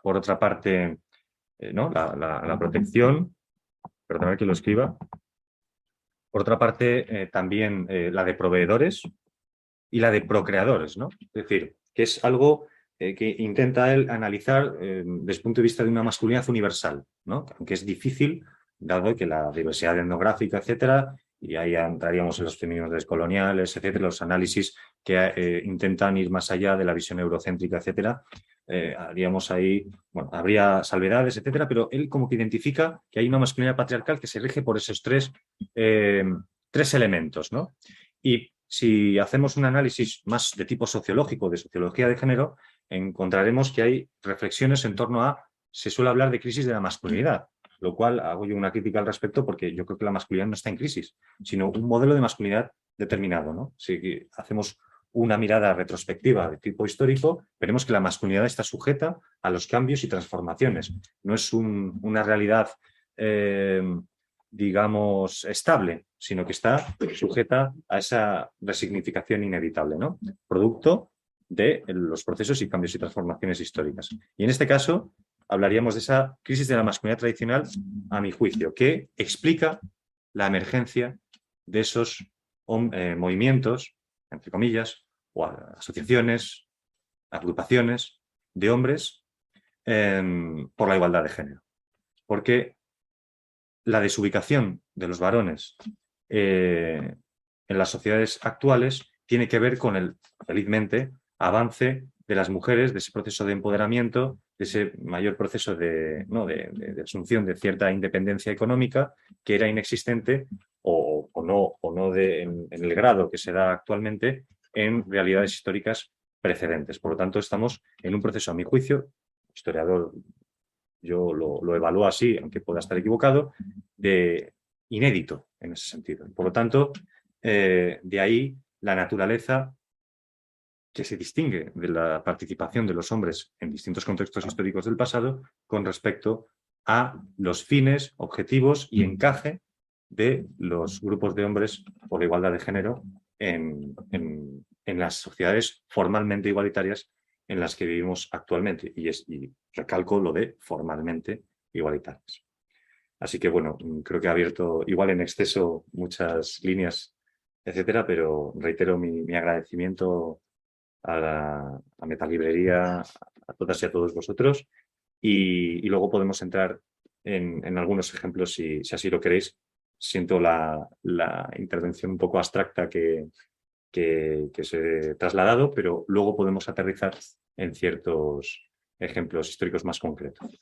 por otra parte, ¿no? la protección, perdonad que lo escriba. Por otra parte, también la de proveedores y la de procreadores, ¿no? Es decir, que es algo que intenta él analizar desde el punto de vista de una masculinidad universal, ¿no? Aunque es difícil, dado que la diversidad etnográfica, etcétera, y ahí entraríamos en los feminismos descoloniales, etcétera, los análisis que intentan ir más allá de la visión eurocéntrica, etcétera. Haríamos ahí, bueno, habría salvedades, etcétera, pero él como que identifica que hay una masculinidad patriarcal que se rige por esos 3 elementos, ¿no? Y si hacemos un análisis más de tipo sociológico, de sociología de género, encontraremos que hay reflexiones en torno a, se suele hablar de crisis de la masculinidad, lo cual hago yo una crítica al respecto porque yo creo que la masculinidad no está en crisis, sino un modelo de masculinidad determinado, ¿no? Si hacemos una mirada retrospectiva de tipo histórico, veremos que la masculinidad está sujeta a los cambios y transformaciones. No es una realidad digamos, estable, sino que está sujeta a esa resignificación inevitable, ¿no? Producto de los procesos y cambios y transformaciones históricas. Y en este caso hablaríamos de esa crisis de la masculinidad tradicional, a mi juicio, que explica la emergencia de esos movimientos, entre comillas, o asociaciones, agrupaciones de hombres por la igualdad de género. Porque la desubicación de los varones en las sociedades actuales tiene que ver con el, felizmente, avance de las mujeres, de ese proceso de empoderamiento, de ese mayor proceso de asunción de cierta independencia económica que era inexistente o no en el grado que se da actualmente en realidades históricas precedentes. Por lo tanto, estamos en un proceso, a mi juicio, historiador, yo lo evalúo así, aunque pueda estar equivocado, de inédito en ese sentido. Por lo tanto, de ahí la naturaleza que se distingue de la participación de los hombres en distintos contextos históricos del pasado con respecto a los fines, objetivos y encaje de los grupos de hombres por la igualdad de género en las sociedades formalmente igualitarias en las que vivimos actualmente. Y recalco lo de formalmente igualitarias. Así que, bueno, creo que he abierto igual en exceso muchas líneas, etcétera, pero reitero mi agradecimiento a Metalibrería, a todas y a todos vosotros, y luego podemos entrar en algunos ejemplos si así lo queréis. Siento la intervención un poco abstracta que os he trasladado, pero luego podemos aterrizar en ciertos ejemplos históricos más concretos.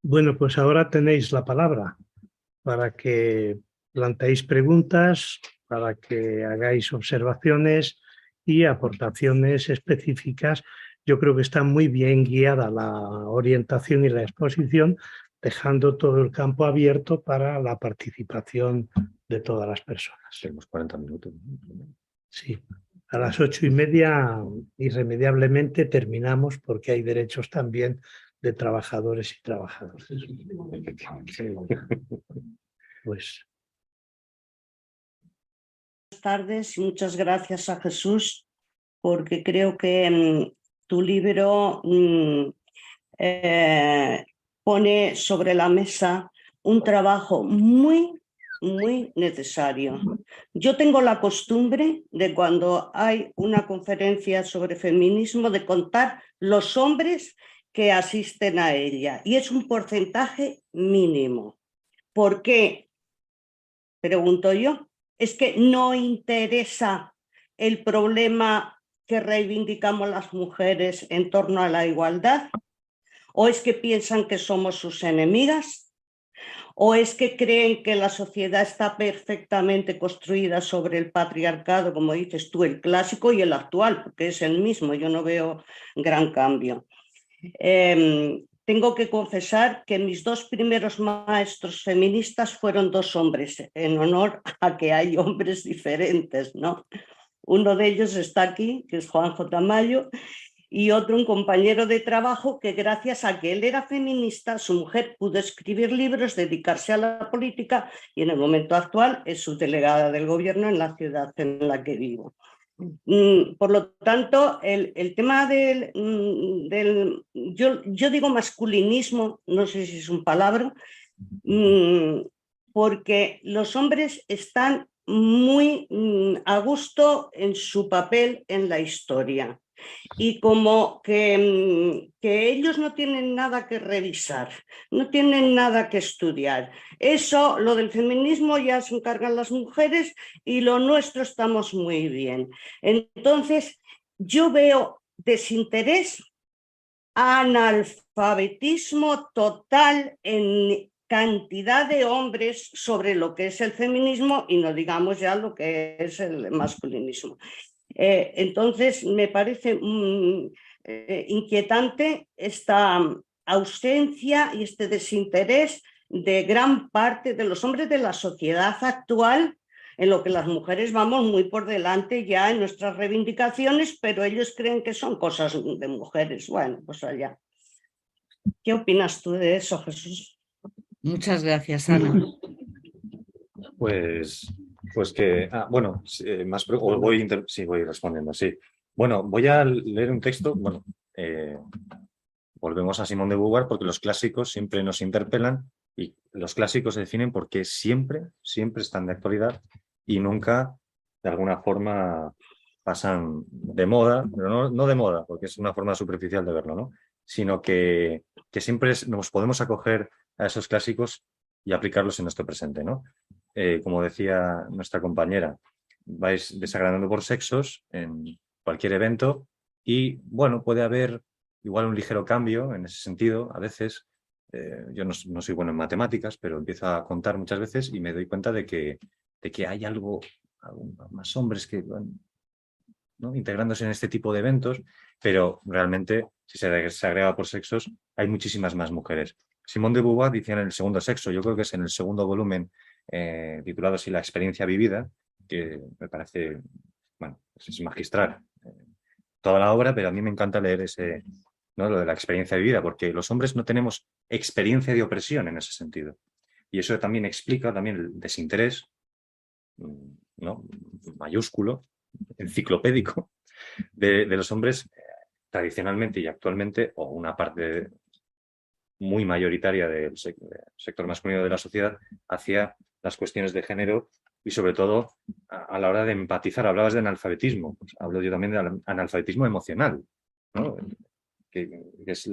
Bueno, pues ahora tenéis la palabra para que planteéis preguntas, para que hagáis observaciones y aportaciones específicas. Yo creo que está muy bien guiada la orientación y la exposición, dejando todo el campo abierto para la participación de todas las personas. Tenemos 40 minutos. Sí, a las 8:30 irremediablemente terminamos porque hay derechos también de trabajadores y trabajadoras. Pues. Buenas tardes y muchas gracias a Jesús, porque creo que tu libro pone sobre la mesa un trabajo muy necesario. Yo tengo la costumbre de, cuando hay una conferencia sobre feminismo, de contar los hombres que asisten a ella, y es un porcentaje mínimo. ¿Por qué? pregunto yo. ¿Es que no interesa el problema que reivindicamos las mujeres en torno a la igualdad? ¿O es que piensan que somos sus enemigas? ¿O es que creen que la sociedad está perfectamente construida sobre el patriarcado, como dices tú, el clásico y el actual, porque es el mismo, yo no veo gran cambio? Tengo que confesar que mis dos primeros maestros feministas fueron dos hombres, en honor a que hay hombres diferentes, ¿no? Uno de ellos está aquí, que es Juanjo Tamayo, y otro, un compañero de trabajo que gracias a que él era feminista, su mujer pudo escribir libros, dedicarse a la política y en el momento actual es subdelegada del gobierno en la ciudad en la que vivo. Por lo tanto, el tema yo digo masculinismo, no sé si es un palabra, porque los hombres están muy a gusto en su papel en la historia. Y como que ellos no tienen nada que revisar, no tienen nada que estudiar. Eso, lo del feminismo ya se encargan las mujeres y lo nuestro estamos muy bien. Entonces, yo veo desinterés, analfabetismo total en cantidad de hombres sobre lo que es el feminismo y no digamos ya lo que es el masculinismo. Entonces, me parece inquietante esta ausencia y este desinterés de gran parte de los hombres de la sociedad actual, en lo que las mujeres vamos muy por delante ya en nuestras reivindicaciones, pero ellos creen que son cosas de mujeres. Bueno, pues allá. ¿Qué opinas tú de eso, Jesús? Muchas gracias, Ana. Pues que, bueno, voy respondiendo, sí. Bueno, voy a leer un texto, bueno, volvemos a Simone de Beauvoir porque los clásicos siempre nos interpelan y los clásicos se definen porque siempre están de actualidad y nunca, de alguna forma, pasan de moda, pero no de moda, porque es una forma superficial de verlo, ¿no? Sino que siempre nos podemos acoger a esos clásicos y aplicarlos en nuestro presente, ¿no? Como decía nuestra compañera, vais desagradando por sexos en cualquier evento y, bueno, puede haber igual un ligero cambio en ese sentido. A veces, yo no soy bueno en matemáticas, pero empiezo a contar muchas veces y me doy cuenta de que hay algo más hombres que van, ¿no?, integrándose en este tipo de eventos, pero realmente, si se agrega por sexos, hay muchísimas más mujeres. Simone de Beauvoir decía en el segundo sexo, yo creo que es en el segundo volumen, titulado así La experiencia vivida, que me parece, bueno, es magistral toda la obra, pero a mí me encanta leer ese, ¿no?, lo de la experiencia vivida, porque los hombres no tenemos experiencia de opresión en ese sentido. Y eso también explica también el desinterés, ¿no?, mayúsculo, enciclopédico, de los hombres tradicionalmente y actualmente, o una parte muy mayoritaria del sector masculino de la sociedad, hacia las cuestiones de género y sobre todo a la hora de empatizar. Hablabas de analfabetismo, pues hablo yo también de analfabetismo emocional, ¿no?, que es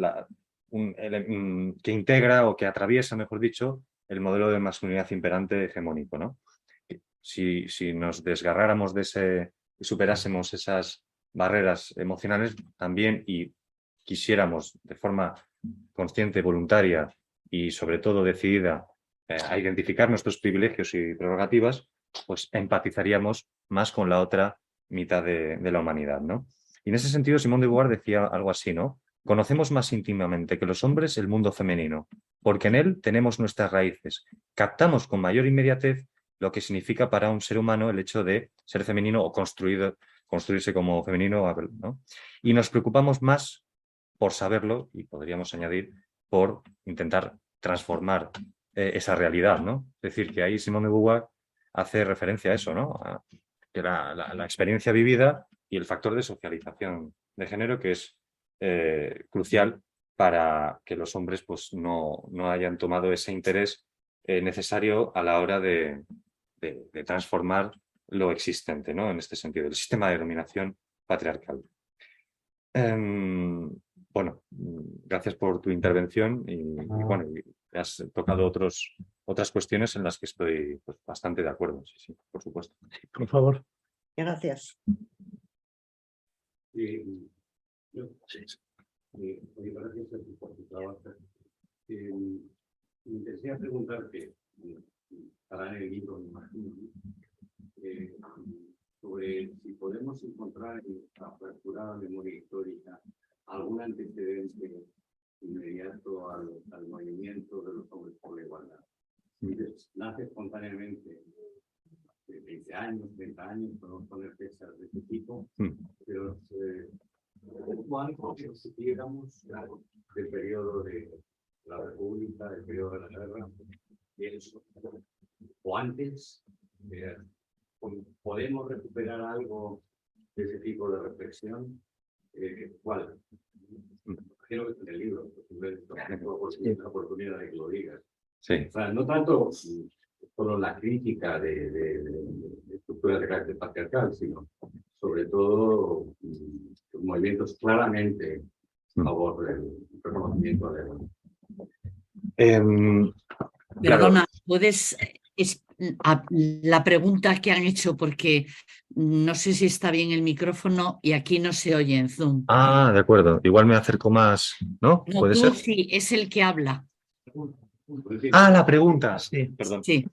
que integra o que atraviesa, mejor dicho, el modelo de masculinidad imperante hegemónico, ¿no? Si nos desgarráramos de ese y superásemos esas barreras emocionales también y quisiéramos de forma consciente, voluntaria y sobre todo decidida a identificar nuestros privilegios y prerrogativas, pues empatizaríamos más con la otra mitad de la humanidad, ¿no? Y en ese sentido Simone de Beauvoir decía algo así, ¿no? Conocemos más íntimamente que los hombres el mundo femenino, porque en él tenemos nuestras raíces. Captamos con mayor inmediatez lo que significa para un ser humano el hecho de ser femenino o construirse como femenino, ¿no? Y nos preocupamos más por saberlo, y podríamos añadir, por intentar transformar esa realidad, ¿no? Es decir, que ahí Simone de Beauvoir hace referencia a eso, ¿no? A que la experiencia vivida y el factor de socialización de género que es crucial para que los hombres pues, no hayan tomado ese interés necesario a la hora de transformar lo existente, ¿no?, en este sentido, el sistema de dominación patriarcal. Bueno, gracias por tu intervención y bueno, has tocado otros otras cuestiones en las que estoy pues, bastante de acuerdo, sí, por supuesto. Sí, por favor. Gracias. Gracias por tu trabajo. Me interesaría preguntarte, estará en el libro, me imagino, sobre si podemos encontrar en la apertura de memoria histórica algún antecedente inmediato al movimiento de los hombres por la igualdad. Nace espontáneamente de 20 años, 30 años, podemos poner fechas de este tipo, pero ¿cuánto consideramos del periodo de la República, del periodo de la guerra, o antes? ¿Podemos recuperar algo de ese tipo de reflexión? ¿Cuál? Quiero que en el libro, la oportunidad de que lo digas. Sí. O sea, no tanto solo la crítica de estructuras de carácter patriarcal, sino sobre todo movimientos claramente a favor del reconocimiento de Perdona, ¿puedes la pregunta que han hecho? Porque no sé si está bien el micrófono y aquí no se oye en Zoom. Ah, de acuerdo. Igual me acerco más, ¿no? No, ¿Puede tú ser? sí, es el que habla. Ah, la pregunta. Sí, perdón. Sí.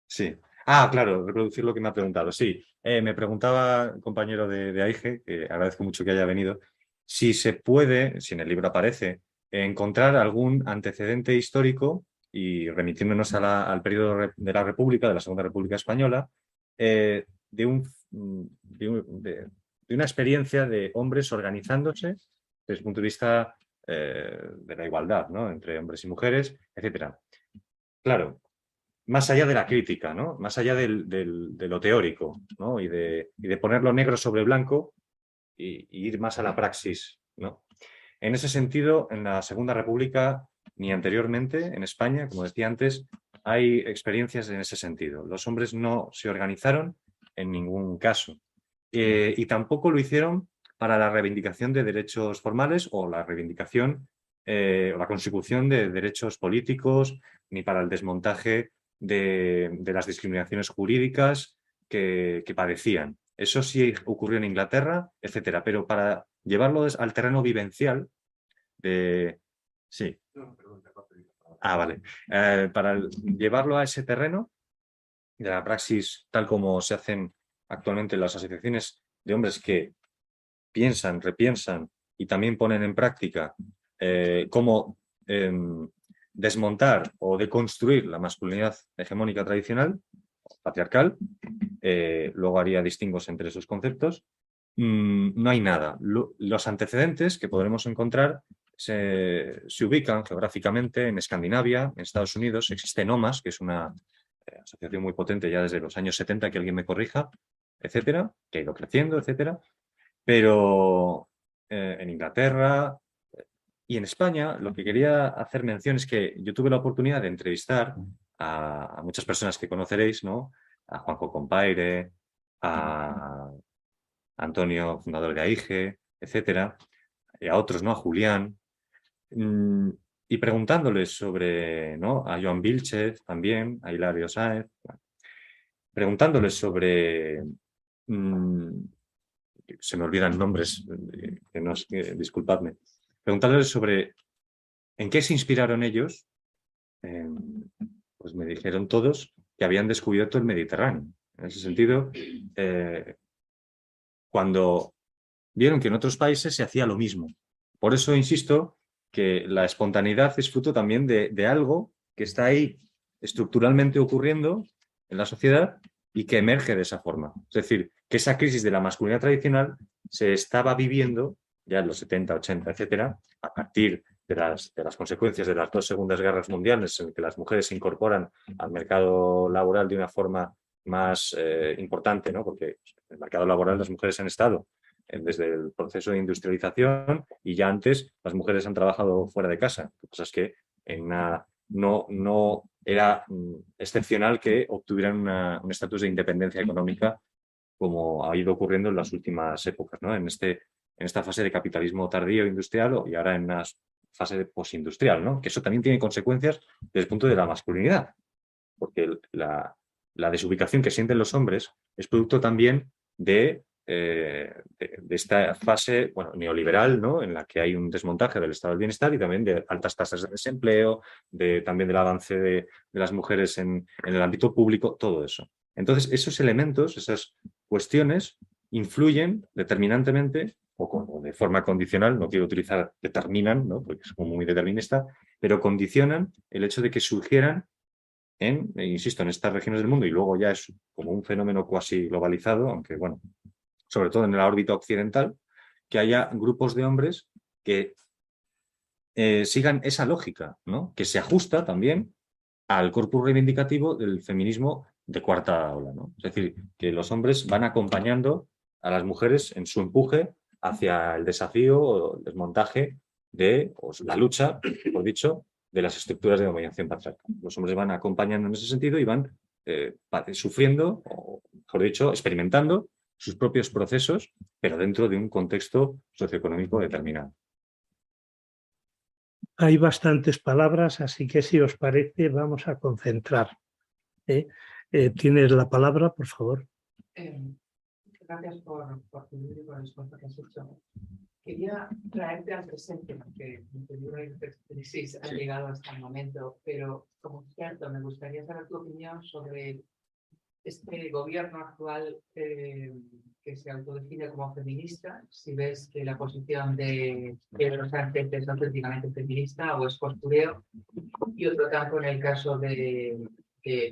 Sí. Ah, claro, reproducir lo que me ha preguntado. Sí, me preguntaba el compañero de AIGE, que agradezco mucho que haya venido, si se puede, si en el libro aparece, encontrar algún antecedente histórico, y remitiéndonos al periodo de la República, de la Segunda República Española, de una experiencia de hombres organizándose desde el punto de vista de la igualdad, ¿no? Entre hombres y mujeres, etcétera. Claro, más allá de la crítica, ¿no? Más allá de lo teórico, ¿no? y de ponerlo negro sobre blanco y ir más a la praxis, ¿no? En ese sentido, en la Segunda República, ni anteriormente, en España, como decía antes, hay experiencias en ese sentido. Los hombres no se organizaron en ningún caso y tampoco lo hicieron para la reivindicación de derechos formales o la reivindicación o la consecución de derechos políticos, ni para el desmontaje de las discriminaciones jurídicas que padecían. Eso sí ocurrió en Inglaterra, etcétera, pero para llevarlo al terreno vivencial de... Sí. Ah, vale. Para llevarlo a ese terreno de la praxis tal como se hacen actualmente las asociaciones de hombres que piensan, repiensan y también ponen en práctica cómo desmontar o deconstruir la masculinidad hegemónica tradicional, patriarcal, luego haría distingos entre esos conceptos, no hay nada. Los antecedentes que podremos encontrar se ubican geográficamente en Escandinavia, en Estados Unidos. Existe NOMAS, que es una asociación muy potente ya desde los años 70, que alguien me corrija, etcétera, que ha ido creciendo, etcétera. Pero en Inglaterra y en España, lo que quería hacer mención es que yo tuve la oportunidad de entrevistar a muchas personas que conoceréis, ¿no? A Juanjo Compaire, a Antonio, fundador de AIGE, etcétera, y a otros, ¿no? A Julián, y preguntándoles sobre, ¿no? A Joan Vilchez también, a Hilario Sáez, preguntándoles sobre, se me olvidan nombres, disculpadme, preguntándoles sobre en qué se inspiraron ellos, pues me dijeron todos que habían descubierto el Mediterráneo. En ese sentido, cuando vieron que en otros países se hacía lo mismo. Por eso insisto que la espontaneidad es fruto también de algo que está ahí estructuralmente ocurriendo en la sociedad y que emerge de esa forma. Es decir, que esa crisis de la masculinidad tradicional se estaba viviendo ya en los 70, 80, etcétera, a partir de las consecuencias de las dos segundas guerras mundiales, en que las mujeres se incorporan al mercado laboral de una forma más importante, ¿no? Porque en el mercado laboral las mujeres han estado desde el proceso de industrialización y ya antes las mujeres han trabajado fuera de casa. Lo que pasa es que no era excepcional que obtuvieran un estatus de independencia económica como ha ido ocurriendo en las últimas épocas, ¿no? En esta fase de capitalismo tardío industrial y ahora en una fase postindustrial, ¿no? Que eso también tiene consecuencias desde el punto de la masculinidad, porque la desubicación que sienten los hombres es producto también de esta fase, bueno, neoliberal, ¿no? En la que hay un desmontaje del estado del bienestar y también de altas tasas de desempleo, también del avance de las mujeres en el ámbito público, todo eso. Entonces, esos elementos, esas cuestiones, influyen determinantemente o de forma condicional, no quiero utilizar determinan, ¿no? Porque es como muy determinista, pero condicionan el hecho de que surgieran insisto, en estas regiones del mundo, y luego ya es como un fenómeno cuasi globalizado, aunque bueno, sobre todo en la órbita occidental, que haya grupos de hombres que sigan esa lógica, ¿no? Que se ajusta también al corpus reivindicativo del feminismo de cuarta ola, ¿no? Es decir, que los hombres van acompañando a las mujeres en su empuje hacia el desafío o el desmontaje o la lucha, por dicho, de las estructuras de dominación patriarcal. Los hombres van acompañando en ese sentido y van sufriendo, o mejor dicho, experimentando sus propios procesos, pero dentro de un contexto socioeconómico determinado. Hay bastantes palabras, así que si os parece vamos a concentrar. Tienes la palabra, por favor. Gracias por tu libro y por el esfuerzo que has hecho. Quería traerte al presente, porque tu libro y tu crisis han llegado hasta el momento, pero como experto me gustaría saber tu opinión sobre este gobierno actual que se autodefine como feminista, si ves que la posición de Pedro Sánchez es auténticamente feminista o es postureo, y otro tanto en el caso de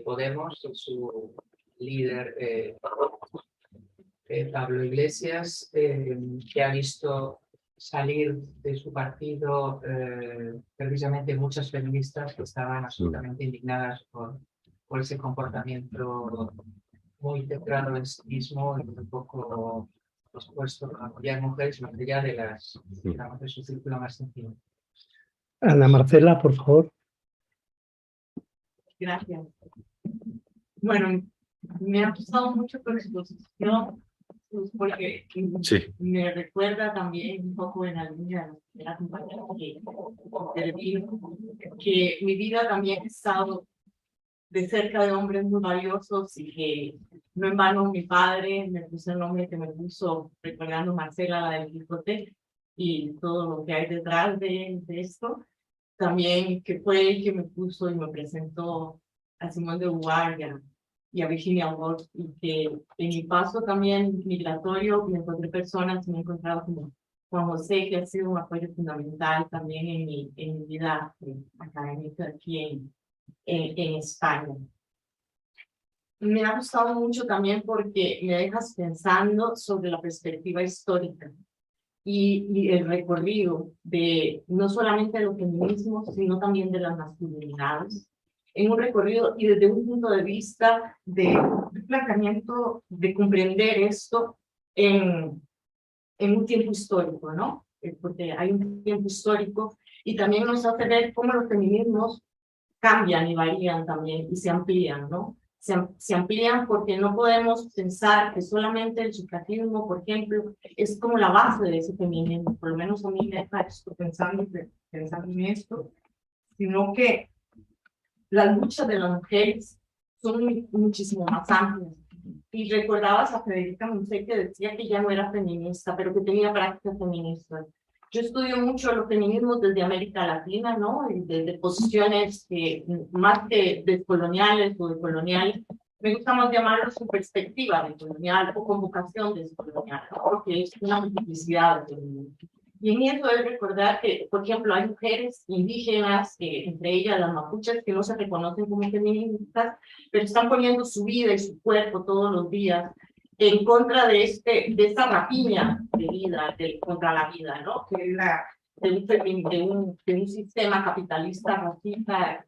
Podemos, su líder Pablo Iglesias, que ha visto salir de su partido precisamente muchas feministas que estaban absolutamente indignadas por ese comportamiento muy centrado en sí mismo y un poco dispuesto a apoyar mujeres más allá de su círculo más íntimo. Ana Marcela, por favor. Gracias. Bueno, me ha gustado mucho tu exposición porque me recuerda también un poco en la línea de la compañera que mi vida también ha estado de cerca de hombres muy valiosos y que no en vano mi padre me puso el nombre que me puso recordando Marcela, la del Quijote, y todo lo que hay detrás de esto. También que fue el que me puso y me presentó a Simone de Beauvoir y a Virginia Woolf, y que en mi paso también migratorio me encontré personas, me he encontrado como Juan José, que ha sido un apoyo fundamental también en mi vida académica aquí en España. Me ha gustado mucho también porque me dejas pensando sobre la perspectiva histórica y el recorrido de no solamente de los feminismos, sino también de las masculinidades, en un recorrido y desde un punto de vista de un planteamiento de comprender esto en un tiempo histórico, ¿no? Porque hay un tiempo histórico y también nos hace ver cómo los feminismos cambian y varían también y se amplían, ¿no? Se amplían porque no podemos pensar que solamente el sufragismo, por ejemplo, es como la base de ese feminismo, por lo menos a mí me deja esto pensando en esto, sino que las luchas de las mujeres son muchísimo más amplias. Y recordabas a Federica Montseny que decía que ya no era feminista, pero que tenía prácticas feministas. Yo estudio mucho los feminismos desde América Latina, ¿no? Y desde posiciones más que descoloniales o decoloniales, me gusta más llamarlo su perspectiva decolonial o convocación descolonial, ¿no? Porque es una multiplicidad de feminismos. Y en eso es recordar que, por ejemplo, hay mujeres indígenas, entre ellas las mapuches, que no se reconocen como feministas, pero están poniendo su vida y su cuerpo todos los días en contra de esta rapiña de vida, contra la vida, ¿no? Que es de un sistema capitalista, racista,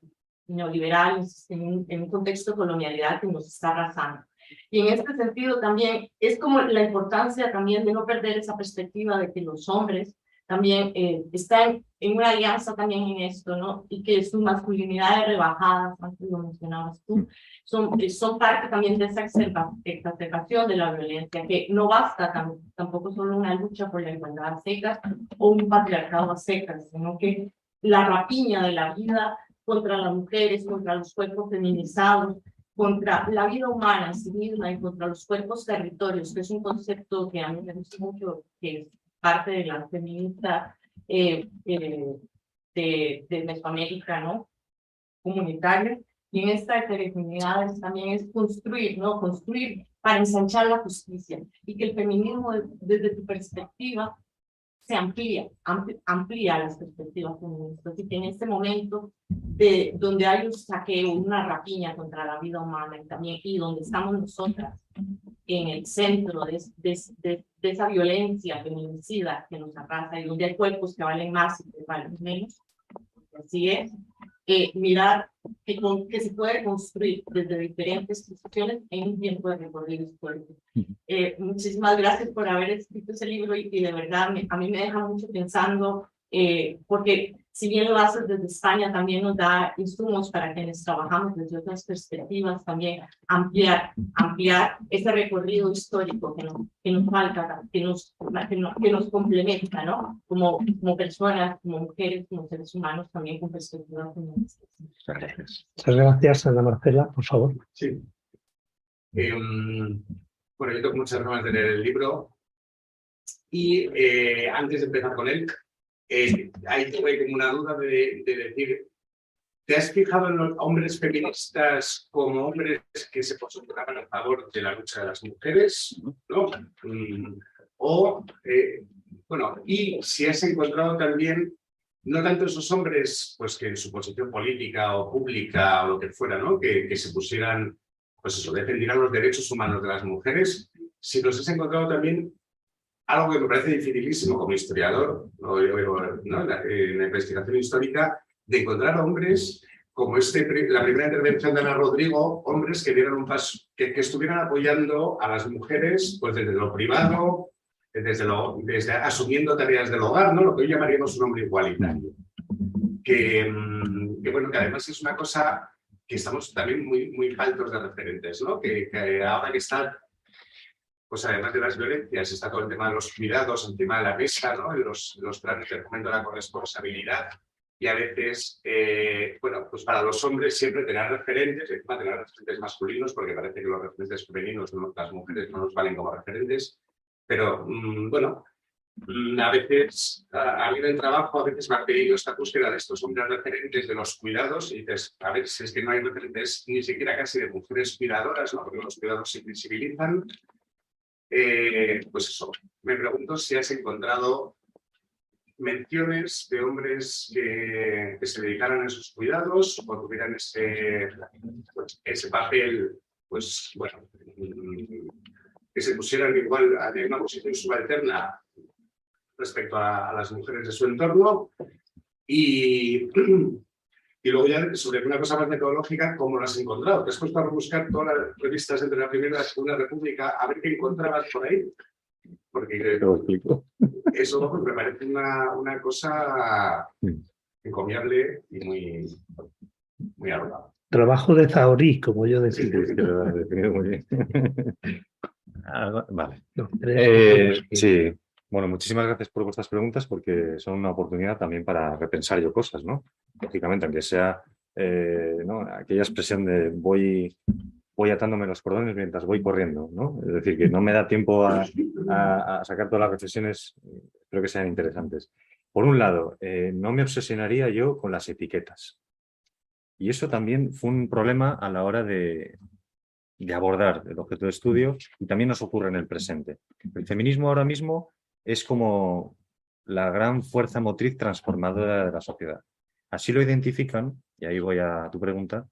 neoliberal, en un contexto de colonialidad que nos está arrasando. Y en este sentido también es como la importancia también de no perder esa perspectiva de que los hombres también están en una alianza también en esto, ¿no? Y que sus masculinidades rebajadas, antes lo mencionabas tú, son parte también de esa exacerbación de la violencia, que no basta tampoco solo una lucha por la igualdad a secas o un patriarcado a secas, sino que la rapiña de la vida contra las mujeres, contra los cuerpos feminizados, contra la vida humana en sí misma y contra los cuerpos territorios, que es un concepto que a mí me gusta mucho, que es parte de la feminista de Mesoamérica, ¿no? Comunitaria. Y en esta heterogeneidad también es construir, ¿no? Construir para ensanchar la justicia y que el feminismo desde tu perspectiva se amplía las perspectivas feministas y que en este momento donde hay un saqueo, una rapiña contra la vida humana y donde estamos nosotras en el centro de esa violencia feminicida que nos arrasa y donde hay cuerpos que valen más y que valen menos, así es, mirar que se puede construir desde diferentes posiciones en un tiempo de recorrido histórico. Muchísimas gracias por haber escrito ese libro y de verdad a mí me deja mucho pensando, porque si bien lo haces desde España, también nos da insumos para quienes trabajamos desde otras perspectivas, también ampliar ese recorrido histórico que nos falta, que nos complementa, ¿no? Como personas, como mujeres, como seres humanos, también con perspectivas feministas. Muchas gracias, Ana Marcela, por favor. Sí. Bueno, yo tengo muchas ganas de leer el libro y antes de empezar con él, ahí tuve como una duda de decir, ¿te has fijado en los hombres feministas como hombres que se posicionaban a favor de la lucha de las mujeres? ¿No? Bueno, y si has encontrado también, no tanto esos hombres, pues que en su posición política o pública o lo que fuera, ¿no? Que se pusieran, pues eso, defendieran los derechos humanos de las mujeres, si los has encontrado también algo que me parece dificilísimo como historiador, ¿no? En la investigación histórica, de encontrar hombres como la primera intervención de Ana Rodrigo, hombres que dieran un paso, que estuvieran apoyando a las mujeres pues desde lo privado, desde asumiendo tareas del hogar, ¿no? Lo que hoy llamaríamos un hombre igualitario. Que bueno, que además es una cosa que estamos también muy faltos de referentes, ¿no? Que ahora que está, pues además de las violencias, está todo el tema de los cuidados, el tema de la mesa, ¿no? Los planes de fomento de la corresponsabilidad. Y a veces, bueno, pues para los hombres siempre tener referentes, encima tener referentes masculinos, porque parece que los referentes femeninos, las mujeres no nos valen como referentes. Pero, bueno, a veces, a mí en el trabajo, a veces me ha pedido esta búsqueda de estos hombres referentes de los cuidados y dices, a ver, si es que no hay referentes ni siquiera casi de mujeres cuidadoras, ¿no? Porque los cuidados se visibilizan. Pues eso, me pregunto si has encontrado menciones de hombres que se dedicaran a esos cuidados o tuvieran ese papel, pues bueno, que se pusieran igual en una posición subalterna respecto a las mujeres de su entorno. Y luego ya sobre una cosa más metodológica, ¿cómo lo has encontrado? ¿Te has puesto a buscar todas las revistas entre la Primera y la Segunda República a ver qué encontrabas por ahí? Porque eso me parece una cosa encomiable y muy arrogante. Trabajo de Zahorí, como yo decía. Sí, que lo has definido muy bien. Vale. No, sí, bueno, muchísimas gracias por vuestras preguntas porque son una oportunidad también para repensar yo cosas, ¿no? Lógicamente, aunque sea ¿no? Aquella expresión de voy atándome los cordones mientras voy corriendo, ¿no? Es decir, que no me da tiempo a sacar todas las reflexiones, creo que sean interesantes. Por un lado, no me obsesionaría yo con las etiquetas. Y eso también fue un problema a la hora de abordar el objeto de estudio y también nos ocurre en el presente. El feminismo ahora mismo es como la gran fuerza motriz transformadora de la sociedad. Así lo identifican, y ahí voy a tu pregunta,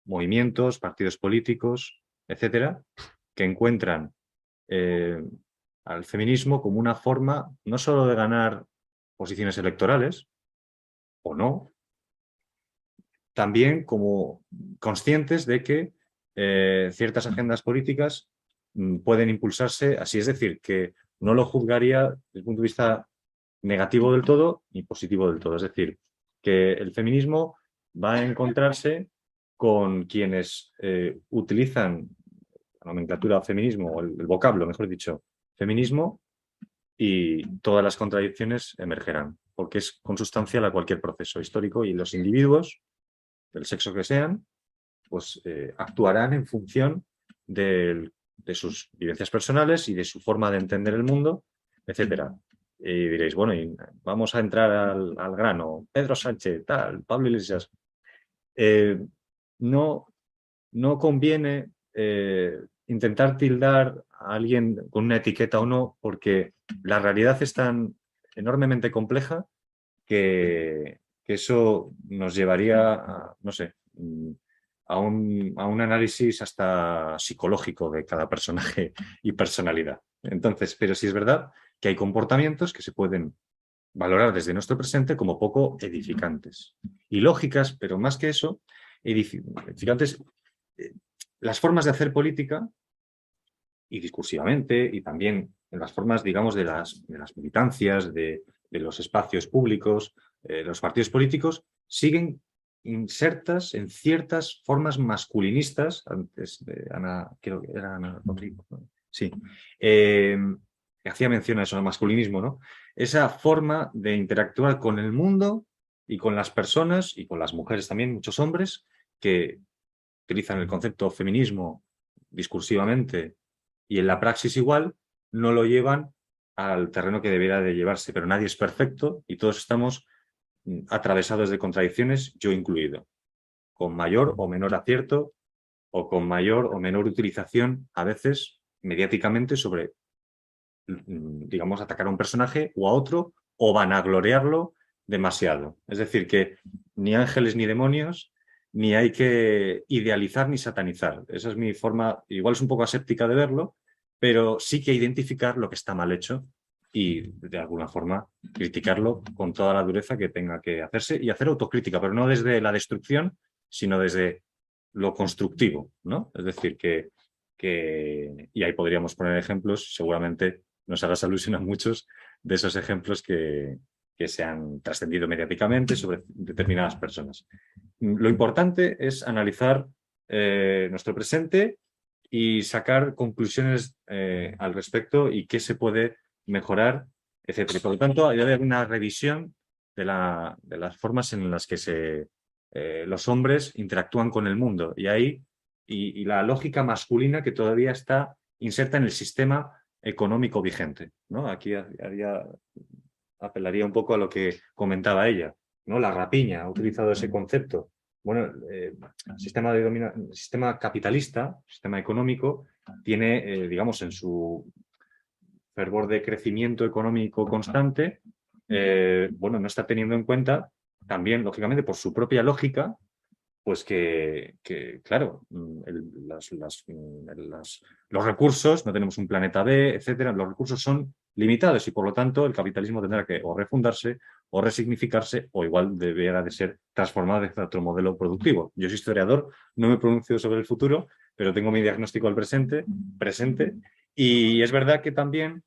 movimientos, partidos políticos, etcétera, que encuentran al feminismo como una forma no solo de ganar posiciones electorales, o no, también como conscientes de que ciertas agendas políticas pueden impulsarse así. Es decir, que no lo juzgaría desde el punto de vista negativo del todo ni positivo del todo. Es decir, que el feminismo va a encontrarse con quienes utilizan la nomenclatura feminismo, o el vocablo, mejor dicho, feminismo, y todas las contradicciones emergerán. porque es consustancial a cualquier proceso histórico y los individuos, del sexo que sean, pues actuarán en función de sus vivencias personales y de su forma de entender el mundo, etcétera. Y diréis, bueno, y vamos a entrar al grano. Pedro Sánchez, tal, Pablo Iglesias. No conviene intentar tildar a alguien con una etiqueta o no, porque la realidad es tan enormemente compleja que eso nos llevaría a, no sé, a un análisis hasta psicológico de cada personaje y personalidad. Entonces, pero sí es verdad que hay comportamientos que se pueden valorar desde nuestro presente como poco edificantes. Y lógicas, pero más que eso, edificantes, las formas de hacer política y discursivamente, y también en las formas, digamos, de las militancias, de los espacios públicos, los partidos políticos, siguen insertas en ciertas formas masculinistas, antes de Ana, creo que era Ana Rodrigo, ¿no? Sí, que hacía mención a eso, al masculinismo, ¿no? Esa forma de interactuar con el mundo y con las personas, y con las mujeres también, muchos hombres, que utilizan el concepto feminismo discursivamente y en la praxis igual, no lo llevan al terreno que debiera de llevarse, pero nadie es perfecto y todos estamos atravesados de contradicciones, yo incluido, con mayor o menor acierto o con mayor o menor utilización, a veces mediáticamente, sobre, digamos, atacar a un personaje o a otro o vanagloriarlo demasiado. Es decir, que ni ángeles ni demonios, ni hay que idealizar ni satanizar. Esa es mi forma, igual es un poco aséptica de verlo, pero sí que identificar lo que está mal hecho y de alguna forma criticarlo con toda la dureza que tenga que hacerse y hacer autocrítica, pero no desde la destrucción, sino desde lo constructivo, ¿no? Es decir, y ahí podríamos poner ejemplos, seguramente nos harás alusión a muchos de esos ejemplos que se han trascendido mediáticamente sobre determinadas personas. Lo importante es analizar nuestro presente y sacar conclusiones al respecto y qué se puede mejorar, etc. Por lo tanto, hay que haber una revisión de las formas en las que los hombres interactúan con el mundo y la lógica masculina que todavía está inserta en el sistema económico vigente, ¿no? Aquí apelaría un poco a lo que comentaba ella, ¿no? La rapiña ha utilizado ese concepto. Bueno, el sistema capitalista, sistema económico, tiene, digamos, en su fervor de crecimiento económico constante, bueno, no está teniendo en cuenta también, lógicamente, por su propia lógica, pues que claro, los recursos, no tenemos un planeta B, etcétera, los recursos son limitados y por lo tanto el capitalismo tendrá que o refundarse o resignificarse o igual deberá de ser transformado hacia otro modelo productivo. Yo soy historiador, no me pronuncio sobre el futuro, pero tengo mi diagnóstico al presente y es verdad que también,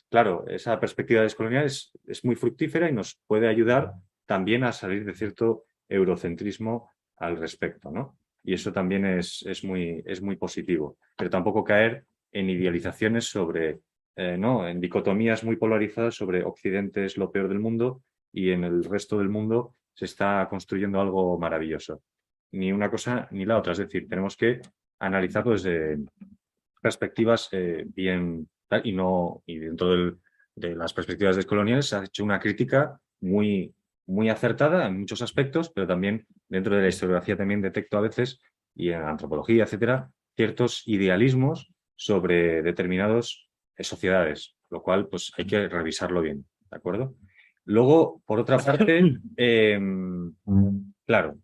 claro, esa perspectiva descolonial es muy fructífera y nos puede ayudar también a salir de cierto eurocentrismo al respecto, ¿no? Y eso también es muy positivo, pero tampoco caer en idealizaciones sobre, ¿no? En dicotomías muy polarizadas sobre Occidente es lo peor del mundo y en el resto del mundo se está construyendo algo maravilloso. Ni una cosa ni la otra, es decir, tenemos que analizarlo desde perspectivas bien y dentro de las perspectivas descoloniales se ha hecho una crítica muy acertada en muchos aspectos, pero también dentro de la historiografía también detecto a veces, y en la antropología, etcétera, ciertos idealismos sobre determinadas sociedades, lo cual pues hay que revisarlo bien, ¿de acuerdo? Luego, por otra parte, claro,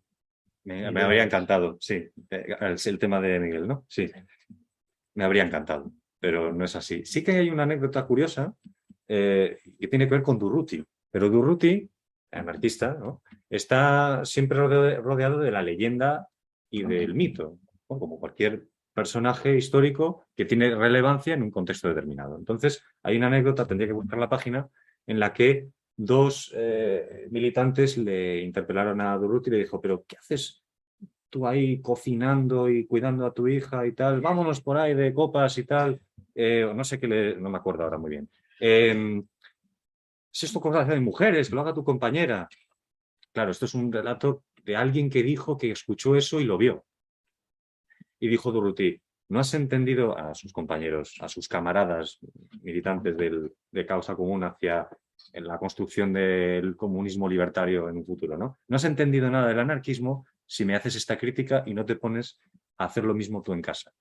me habría encantado, sí, el tema de Miguel, ¿no? Sí, me habría encantado, pero no es así. Sí que hay una anécdota curiosa que tiene que ver con Durruti, pero Durruti, anarquista, ¿no? Está siempre rodeado de la leyenda y del mito, ¿no? Como cualquier personaje histórico que tiene relevancia en un contexto determinado. Entonces, hay una anécdota, tendría que buscar la página, en la que dos militantes le interpelaron a Durruti y le dijo, pero ¿qué haces tú ahí cocinando y cuidando a tu hija y tal? Vámonos por ahí de copas y tal. No sé qué no me acuerdo ahora muy bien. es esto cosa de mujeres, que lo haga tu compañera. Claro, esto es un relato de alguien que dijo que escuchó eso y lo vio. Y dijo Durruti, no has entendido a sus compañeros, a sus camaradas militantes de causa común hacia la construcción del comunismo libertario en un futuro, ¿no? No has entendido nada del anarquismo si me haces esta crítica y no te pones a hacer lo mismo tú en casa.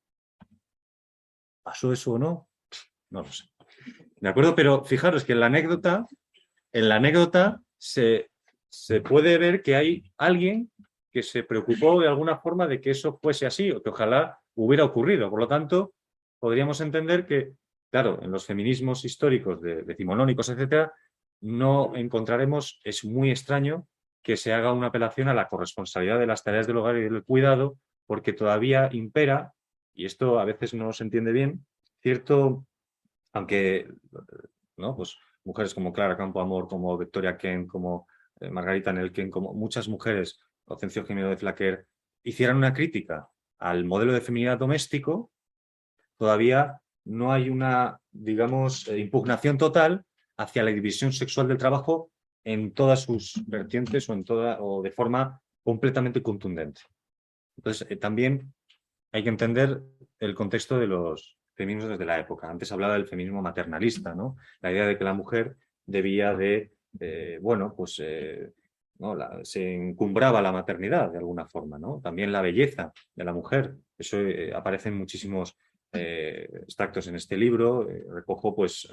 ¿Pasó eso o no? No lo sé. ¿De acuerdo? Pero fijaros que en la anécdota se puede ver que hay alguien que se preocupó de alguna forma de que eso fuese así o que ojalá hubiera ocurrido. Por lo tanto, podríamos entender que, claro, en los feminismos históricos decimonónicos, etcétera, no encontraremos, es muy extraño que se haga una apelación a la corresponsabilidad de las tareas del hogar y del cuidado, porque todavía impera, y esto a veces no se entiende bien, cierto, aunque, ¿no? Pues mujeres como Clara Campoamor, como Victoria Kent, como Margarita Nelken, como muchas mujeres, Ocencio Jiménez de Flaquer, hicieran una crítica al modelo de feminidad doméstico, todavía no hay una, digamos, impugnación total hacia la división sexual del trabajo en todas sus vertientes o de forma completamente contundente. Entonces, también hay que entender el contexto de los feminismos desde la época. Antes hablaba del feminismo maternalista, ¿no? La idea de que la mujer debía de, ¿no? Se encumbraba la maternidad de alguna forma, ¿no? También la belleza de la mujer. Eso aparece en muchísimos extractos en este libro. Recojo, pues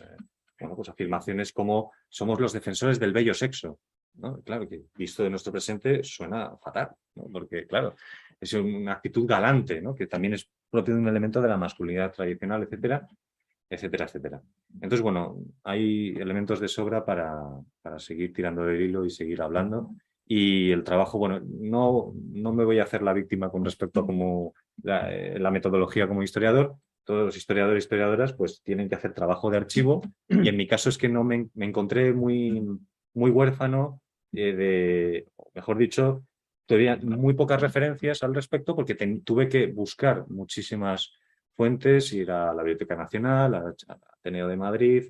afirmaciones como somos los defensores del bello sexo, ¿no? Claro que visto de nuestro presente suena fatal, ¿no? Porque, claro, es una actitud galante, ¿no? Que también es propio de un elemento de la masculinidad tradicional, etcétera, etcétera, etcétera. Entonces, bueno, hay elementos de sobra para seguir tirando del hilo y seguir hablando. Y el trabajo, bueno, no me voy a hacer la víctima con respecto a cómo la metodología como historiador. Todos los historiadores y historiadoras pues tienen que hacer trabajo de archivo y en mi caso es que no me encontré muy huérfano mejor dicho, todavía muy pocas referencias al respecto porque tuve que buscar muchísimas fuentes, ir a la Biblioteca Nacional, al Ateneo de Madrid,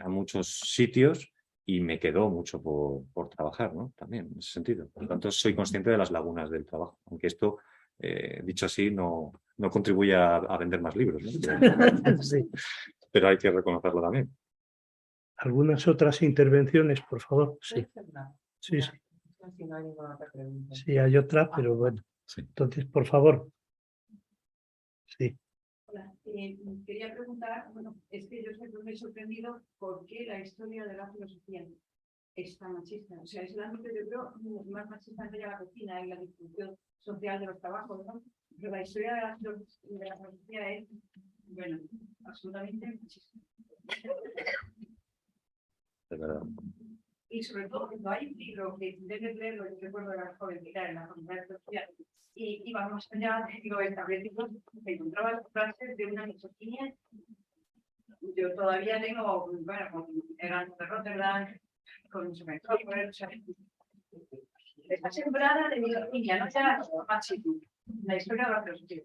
a muchos sitios y me quedó mucho por trabajar, ¿no? También en ese sentido. Por lo tanto, soy consciente de las lagunas del trabajo, aunque esto, dicho así, no contribuye a vender más libros, ¿no? Sí. Pero hay que reconocerlo también. ¿Algunas otras intervenciones, por favor? Sí. Sí, sí. Sí, hay otra, pero bueno. Sí. Entonces, por favor. Sí. Hola, quería preguntar, bueno, es que yo siempre me he sorprendido por qué la historia de la filosofía es tan machista. O sea, es el ámbito, yo creo, más machista que la cocina y la distribución social de los trabajos, ¿no? Pero la historia de la filosofía es, bueno, absolutamente machista. De verdad. Y sobre todo, cuando hay un libro que debes leerlo, yo recuerdo de la joven mirar en la comunidad social, y iba más allá de lo establecido, me encontraba las frases de una misoginia. Yo todavía tengo, bueno, con Eran de Rotterdam, con su metrópoli, o sea, está sembrada de misoginia, no sea machismo, la historia de la filosofía.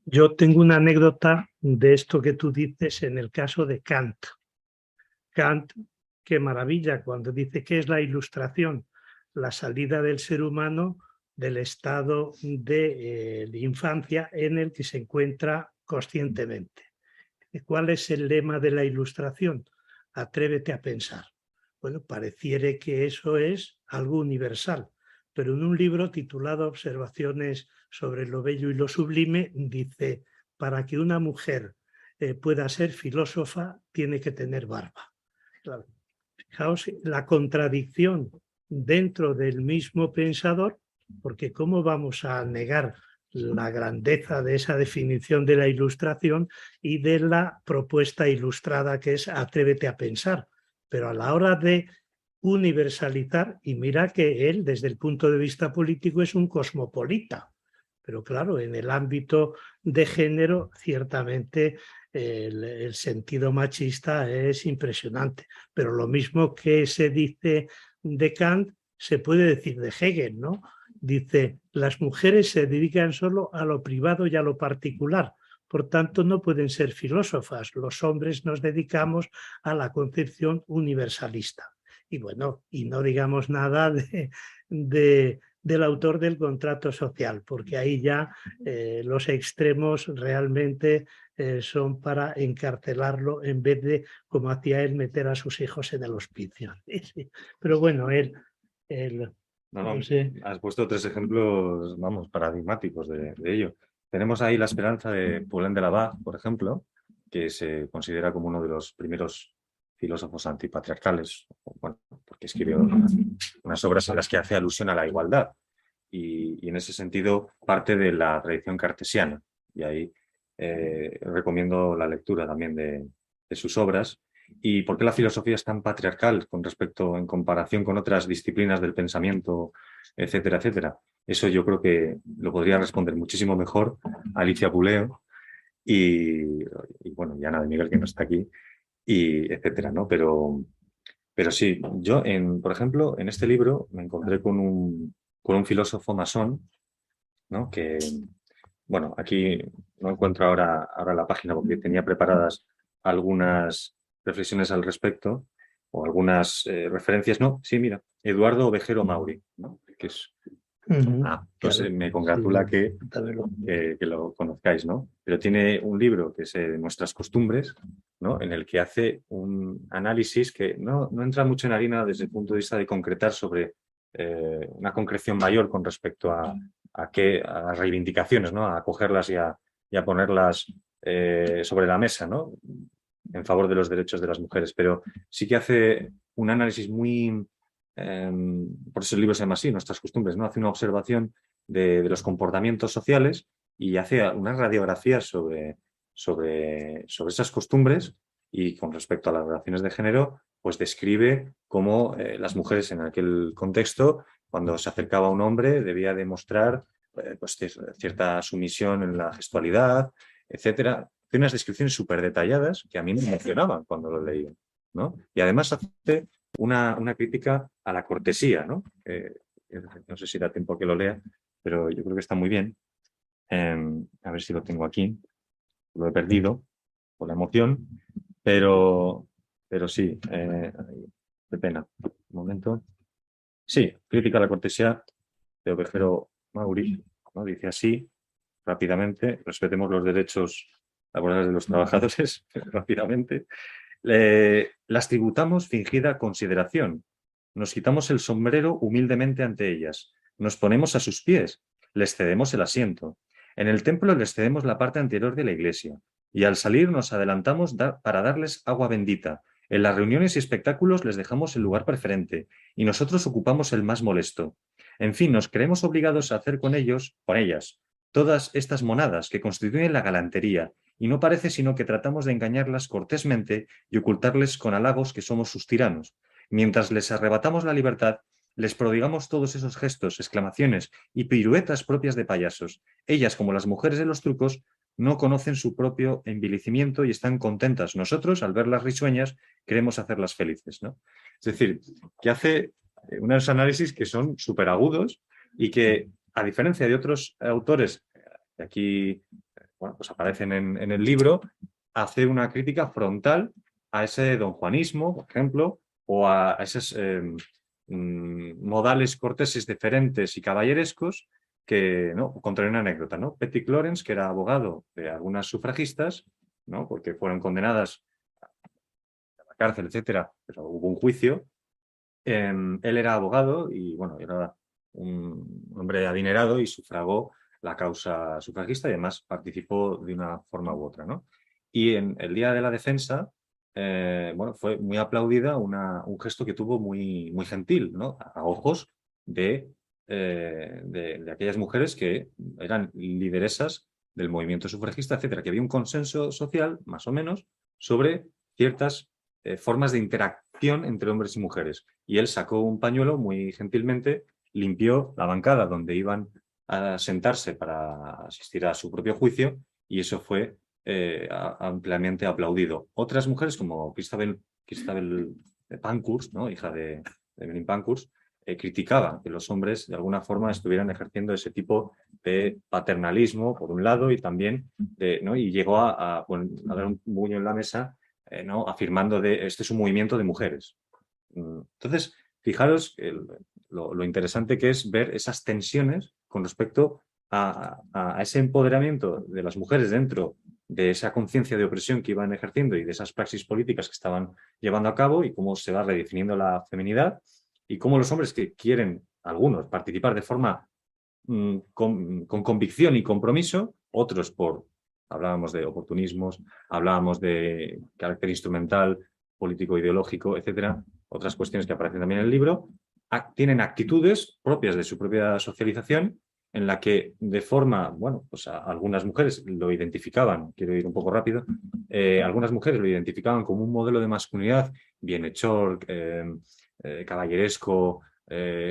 Yo tengo una anécdota de esto que tú dices en el caso de Kant. Kant, qué maravilla cuando dice que es la ilustración, la salida del ser humano del estado de infancia en el que se encuentra conscientemente. ¿Cuál es el lema de la ilustración? Atrévete a pensar. Bueno, pareciera que eso es algo universal, pero en un libro titulado Observaciones sobre lo bello y lo sublime dice, para que una mujer pueda ser filósofa tiene que tener barba. Claro. Fijaos la contradicción dentro del mismo pensador, porque ¿cómo vamos a negar la grandeza de esa definición de la ilustración y de la propuesta ilustrada que es atrévete a pensar? Pero a la hora de universalizar, y mira que él desde el punto de vista político es un cosmopolita, pero claro, en el ámbito de género ciertamente el sentido machista es impresionante, pero lo mismo que se dice de Kant se puede decir de Hegel, ¿no? Dice, las mujeres se dedican solo a lo privado y a lo particular, por tanto no pueden ser filósofas. Los hombres nos dedicamos a la concepción universalista. Y bueno, y no digamos nada del autor del contrato social, porque ahí ya los extremos realmente son para encarcelarlo en vez de, como hacía él, meter a sus hijos en el hospicio. Sí. Pero bueno, él no sé. Has puesto 3 ejemplos, vamos, paradigmáticos de ello. Tenemos ahí la esperanza de Poulain de Labat, por ejemplo, que se considera como uno de los primeros filósofos antipatriarcales, bueno, porque escribió unas obras en las que hace alusión a la igualdad y en ese sentido parte de la tradición cartesiana. Y ahí recomiendo la lectura también de sus obras. ¿Y por qué la filosofía es tan patriarcal en comparación con otras disciplinas del pensamiento, etcétera, etcétera? Eso yo creo que lo podría responder muchísimo mejor Alicia Puleo y bueno, y Ana de Miguel, que no está aquí, y etcétera, ¿no? Pero sí, yo, por ejemplo, en este libro me encontré con un filósofo masón, ¿no? Que, bueno, aquí no encuentro ahora la página porque tenía preparadas algunas reflexiones al respecto o algunas referencias. No, sí, mira, Eduardo Ovejero Mauri, ¿no? Que es... pues claro, me congratula sí, que lo conozcáis, ¿no? Pero tiene un libro que es Nuestras costumbres, ¿no? En el que hace un análisis que no entra mucho en harina desde el punto de vista de concretar sobre una concreción mayor con respecto a las reivindicaciones, ¿no? A cogerlas y a ponerlas sobre la mesa, ¿no? En favor de los derechos de las mujeres. Pero sí que hace un análisis muy... por eso el libro se llama así, Nuestras costumbres, ¿no? Hace una observación de los comportamientos sociales y hace unas radiografías sobre esas costumbres y con respecto a las relaciones de género, pues describe cómo las mujeres en aquel contexto, cuando se acercaba a un hombre, debía demostrar pues, cierta sumisión en la gestualidad, etcétera. Tiene unas descripciones súper detalladas que a mí me emocionaban cuando lo leía, ¿no? Y además hace una crítica a la cortesía, ¿no? No sé si da tiempo que lo lea, pero yo creo que está muy bien. A ver si lo tengo aquí. Lo he perdido por la emoción, pero sí, qué pena. Un momento. Sí, crítica a la cortesía de Ovejero Mauri, ¿no? Dice así, rápidamente, respetemos los derechos laborales de los trabajadores rápidamente. Las tributamos fingida consideración. Nos quitamos el sombrero humildemente ante ellas. Nos ponemos a sus pies. Les cedemos el asiento. En el templo les cedemos la parte anterior de la iglesia. Y al salir nos adelantamos para darles agua bendita. En las reuniones y espectáculos les dejamos el lugar preferente. Y nosotros ocupamos el más molesto. En fin, nos creemos obligados a hacer con ellas, todas estas monadas que constituyen la galantería, y no parece sino que tratamos de engañarlas cortésmente y ocultarles con halagos que somos sus tiranos. Mientras les arrebatamos la libertad, les prodigamos todos esos gestos, exclamaciones y piruetas propias de payasos. Ellas, como las mujeres de los trucos, no conocen su propio envilecimiento y están contentas. Nosotros, al verlas risueñas, queremos hacerlas felices, ¿no? Es decir, que hace unos análisis que son súper agudos y que, a diferencia de otros autores que aquí pues aparecen en el libro, hace una crítica frontal a ese donjuanismo, por ejemplo, o a esos modales corteses deferentes y caballerescos que, ¿no? Contra una anécdota, ¿no? Petit Lawrence, que era abogado de algunas sufragistas, ¿no? Porque fueron condenadas a la cárcel, etcétera, pero hubo un juicio. Él era abogado y, bueno, era un hombre adinerado y sufragó la causa sufragista y además participó de una forma u otra, ¿no? Y en el Día de la Defensa, bueno, fue muy aplaudida un gesto que tuvo muy gentil, ¿no? A ojos de aquellas mujeres que eran lideresas del movimiento sufragista, etcétera, que había un consenso social, más o menos, sobre ciertas formas de interacción entre hombres y mujeres. Y él sacó un pañuelo muy gentilmente, limpió la bancada donde iban a sentarse para asistir a su propio juicio y eso fue ampliamente aplaudido. Otras mujeres como Christabel Pankhurst, ¿no? Hija de Evelyn Pankhurst, criticaba que los hombres de alguna forma estuvieran ejerciendo ese tipo de paternalismo, por un lado, y también, ¿no? Y llegó a dar un puño en la mesa, ¿no? Afirmando de este es un movimiento de mujeres. Entonces, fijaros lo interesante que es ver esas tensiones con respecto a ese empoderamiento de las mujeres dentro de esa conciencia de opresión que iban ejerciendo y de esas praxis políticas que estaban llevando a cabo, y cómo se va redefiniendo la feminidad, y cómo los hombres que quieren, algunos, participar de forma con convicción y compromiso, otros hablábamos de oportunismos, hablábamos de carácter instrumental, político, ideológico, etcétera, otras cuestiones que aparecen también en el libro, tienen actitudes propias de su propia socialización, en la que de forma, bueno, pues algunas mujeres lo identificaban, quiero ir un poco rápido, algunas mujeres lo identificaban como un modelo de masculinidad bienhechor, caballeresco,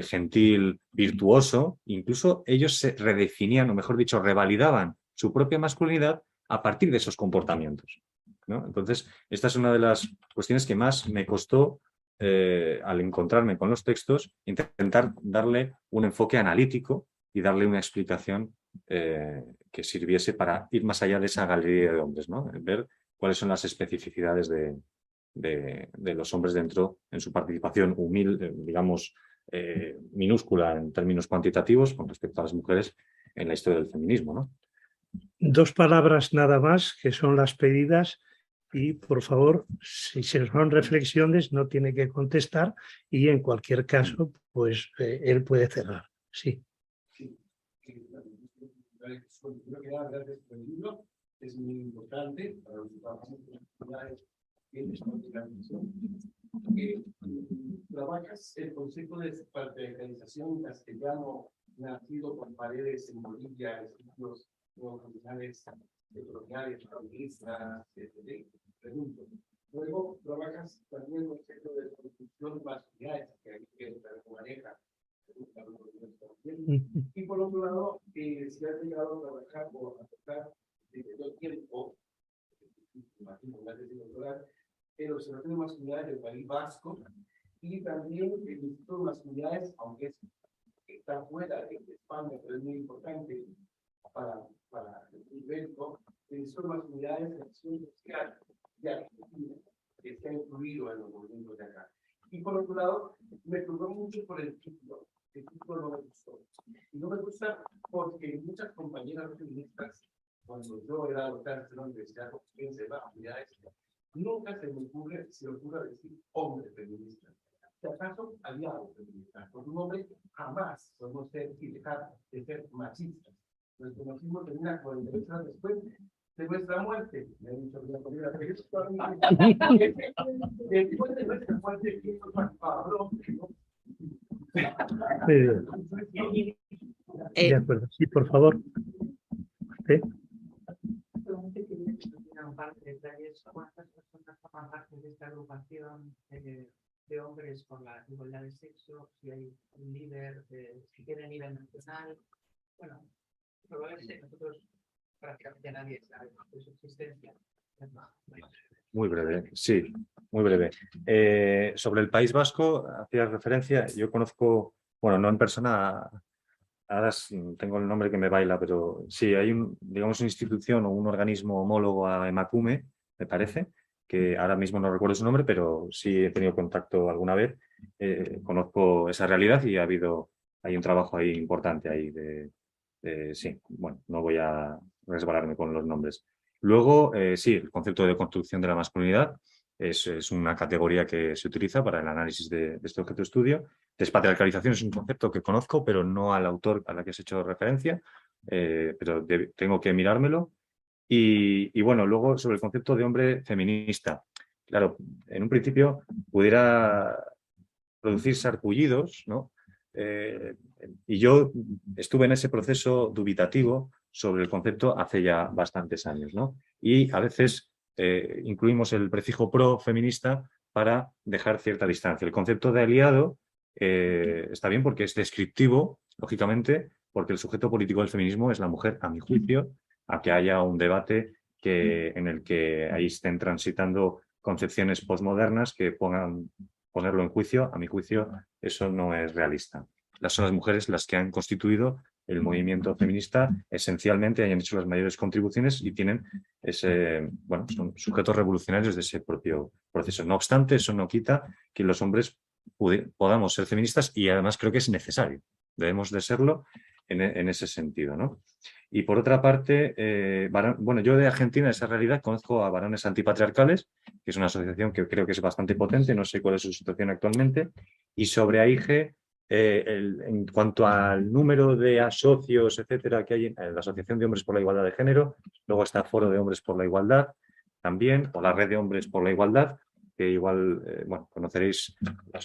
gentil, virtuoso. Incluso ellos se redefinían, o mejor dicho, revalidaban su propia masculinidad a partir de esos comportamientos, ¿no? Entonces, esta es una de las cuestiones que más me costó al encontrarme con los textos, intentar darle un enfoque analítico y darle una explicación que sirviese para ir más allá de esa galería de hombres, ¿no? Ver cuáles son las especificidades de los hombres dentro, en su participación humilde, digamos, minúscula en términos cuantitativos con respecto a las mujeres en la historia del feminismo, ¿no? 2 palabras nada más, que son las pedidas, y por favor, si son reflexiones, no tiene que contestar, y en cualquier caso, pues él puede cerrar. Sí. Creo que gracias por el libro, es muy importante para los trabajos trabajas el concepto de patriarcalización castellano nacido con Paredes en Bolivia, estudios neocoloniales, coloniales, feministas, etc. Pregunto. Luego trabajas también el concepto de construcción masculina, que hay que maneja. Y por otro lado, si has llegado a trabajar o a tocar desde todo tiempo, imagino, en observación de masculinidades del País Vasco, y también el Instituto de Masculinidades, aunque está fuera de España, pero es muy importante para el ibérico, el Instituto de Masculinidades de Acción Social de Argentina, que está incluido en los movimientos de acá. Y por otro lado, me preocupó mucho por el título. El título no me gustó. Y no me gusta porque muchas compañeras feministas, cuando yo era docente en la Universidad de Masculinidades, nunca se me ocurre decir hombre feminista. Si acaso aliado feminista, porque un hombre jamás podemos ser y dejar de ser machistas. Nuestro machismo termina 48 horas después de nuestra muerte. Me han dicho que la comida después de nuestra muerte, ¿quién nos cabrón? De acuerdo, sí, por favor. ¿Sí? ¿Cuántas personas forman parte de esta agrupación de hombres por la igualdad de sexo? Si hay un líder, si tiene nivel nacional. Bueno, probablemente nosotros prácticamente nadie sabe de su existencia. Muy breve, sí, muy breve. Sobre el País Vasco, hacías referencia, yo conozco, bueno, no en persona, ahora tengo el nombre que me baila, pero sí, hay digamos, una institución o un organismo homólogo a Emakume, me parece, que ahora mismo no recuerdo su nombre, pero sí he tenido contacto alguna vez, conozco esa realidad y hay un trabajo ahí importante ahí sí, bueno, no voy a resbalarme con los nombres. Luego, sí, el concepto de construcción de la masculinidad es una categoría que se utiliza para el análisis de este objeto de estudio. Despatriarcalización es un concepto que conozco, pero no al autor a la que has hecho referencia, pero tengo que mirármelo. Y bueno, luego sobre el concepto de hombre feminista. Claro, en un principio pudiera producir sarpullidos, ¿no? Y yo estuve en ese proceso dubitativo sobre el concepto hace ya bastantes años, ¿no? Y a veces incluimos el prefijo pro feminista para dejar cierta distancia. El concepto de aliado está bien porque es descriptivo, lógicamente, porque el sujeto político del feminismo es la mujer, a mi juicio, a que haya un debate en el que ahí estén transitando concepciones posmodernas que pongan ponerlo en juicio, a mi juicio, eso no es realista. Son las mujeres las que han constituido el movimiento feminista esencialmente, hayan hecho las mayores contribuciones y tienen bueno, son sujetos revolucionarios de ese propio proceso. No obstante, eso no quita que los hombres podamos ser feministas y además creo que es necesario. Debemos de serlo en ese sentido, ¿no? Y por otra parte, bueno, yo de Argentina, de esa realidad, conozco a Varones Antipatriarcales, que es una asociación que creo que es bastante potente, no sé cuál es su situación actualmente, y sobre AIGE, en cuanto al número de socios, etcétera, que hay en la Asociación de Hombres por la Igualdad de Género, luego está el Foro de Hombres por la Igualdad también, o la Red de Hombres por la Igualdad, que igual, bueno, conoceréis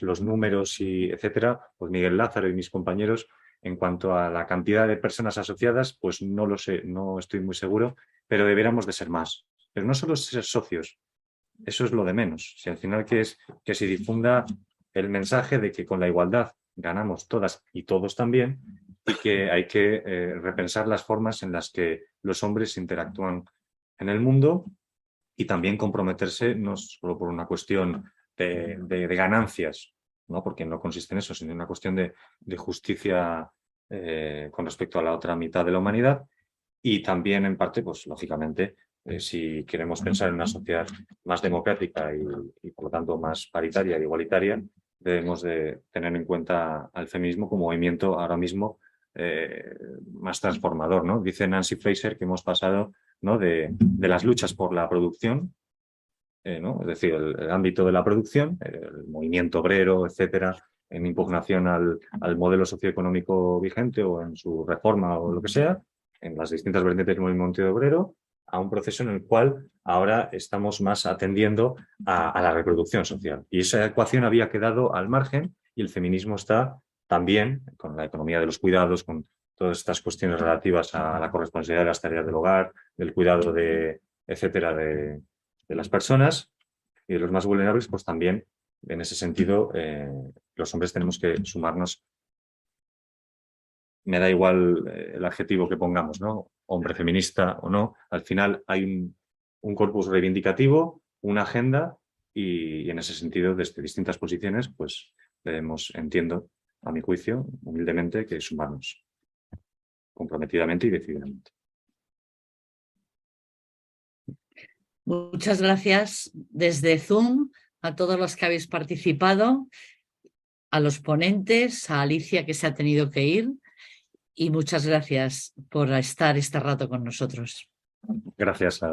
los números y etcétera, pues Miguel Lázaro y mis compañeros. En cuanto a la cantidad de personas asociadas, pues no lo sé, no estoy muy seguro, pero deberíamos de ser más. Pero no solo ser socios, eso es lo de menos. Si al final que es que se difunda el mensaje de que con la igualdad ganamos todas y todos también, y que hay que repensar las formas en las que los hombres interactúan en el mundo y también comprometerse no solo por una cuestión de ganancias, ¿no? Porque no consiste en eso, sino en una cuestión de justicia con respecto a la otra mitad de la humanidad y también en parte, pues lógicamente, si queremos pensar en una sociedad más democrática y por lo tanto más paritaria e igualitaria, debemos de tener en cuenta al feminismo como movimiento ahora mismo más transformador, ¿no? Dice Nancy Fraser que hemos pasado, ¿no? de las luchas por la producción, ¿no? Es decir, el ámbito de la producción, el movimiento obrero, etcétera, en impugnación al modelo socioeconómico vigente o en su reforma o lo que sea, en las distintas vertientes del movimiento obrero, a un proceso en el cual ahora estamos más atendiendo a la reproducción social. Y esa ecuación había quedado al margen y el feminismo está también con la economía de los cuidados, con todas estas cuestiones relativas a la corresponsabilidad de las tareas del hogar, del cuidado etcétera, de las personas y de los más vulnerables, pues también en ese sentido los hombres tenemos que sumarnos. Me da igual el adjetivo que pongamos, ¿no? Hombre feminista o no, al final hay un corpus reivindicativo, una agenda y en ese sentido desde distintas posiciones pues debemos, entiendo, a mi juicio, humildemente, que sumarnos comprometidamente y decididamente. Muchas gracias desde Zoom a todos los que habéis participado, a los ponentes, a Alicia que se ha tenido que ir y muchas gracias por estar este rato con nosotros. Gracias a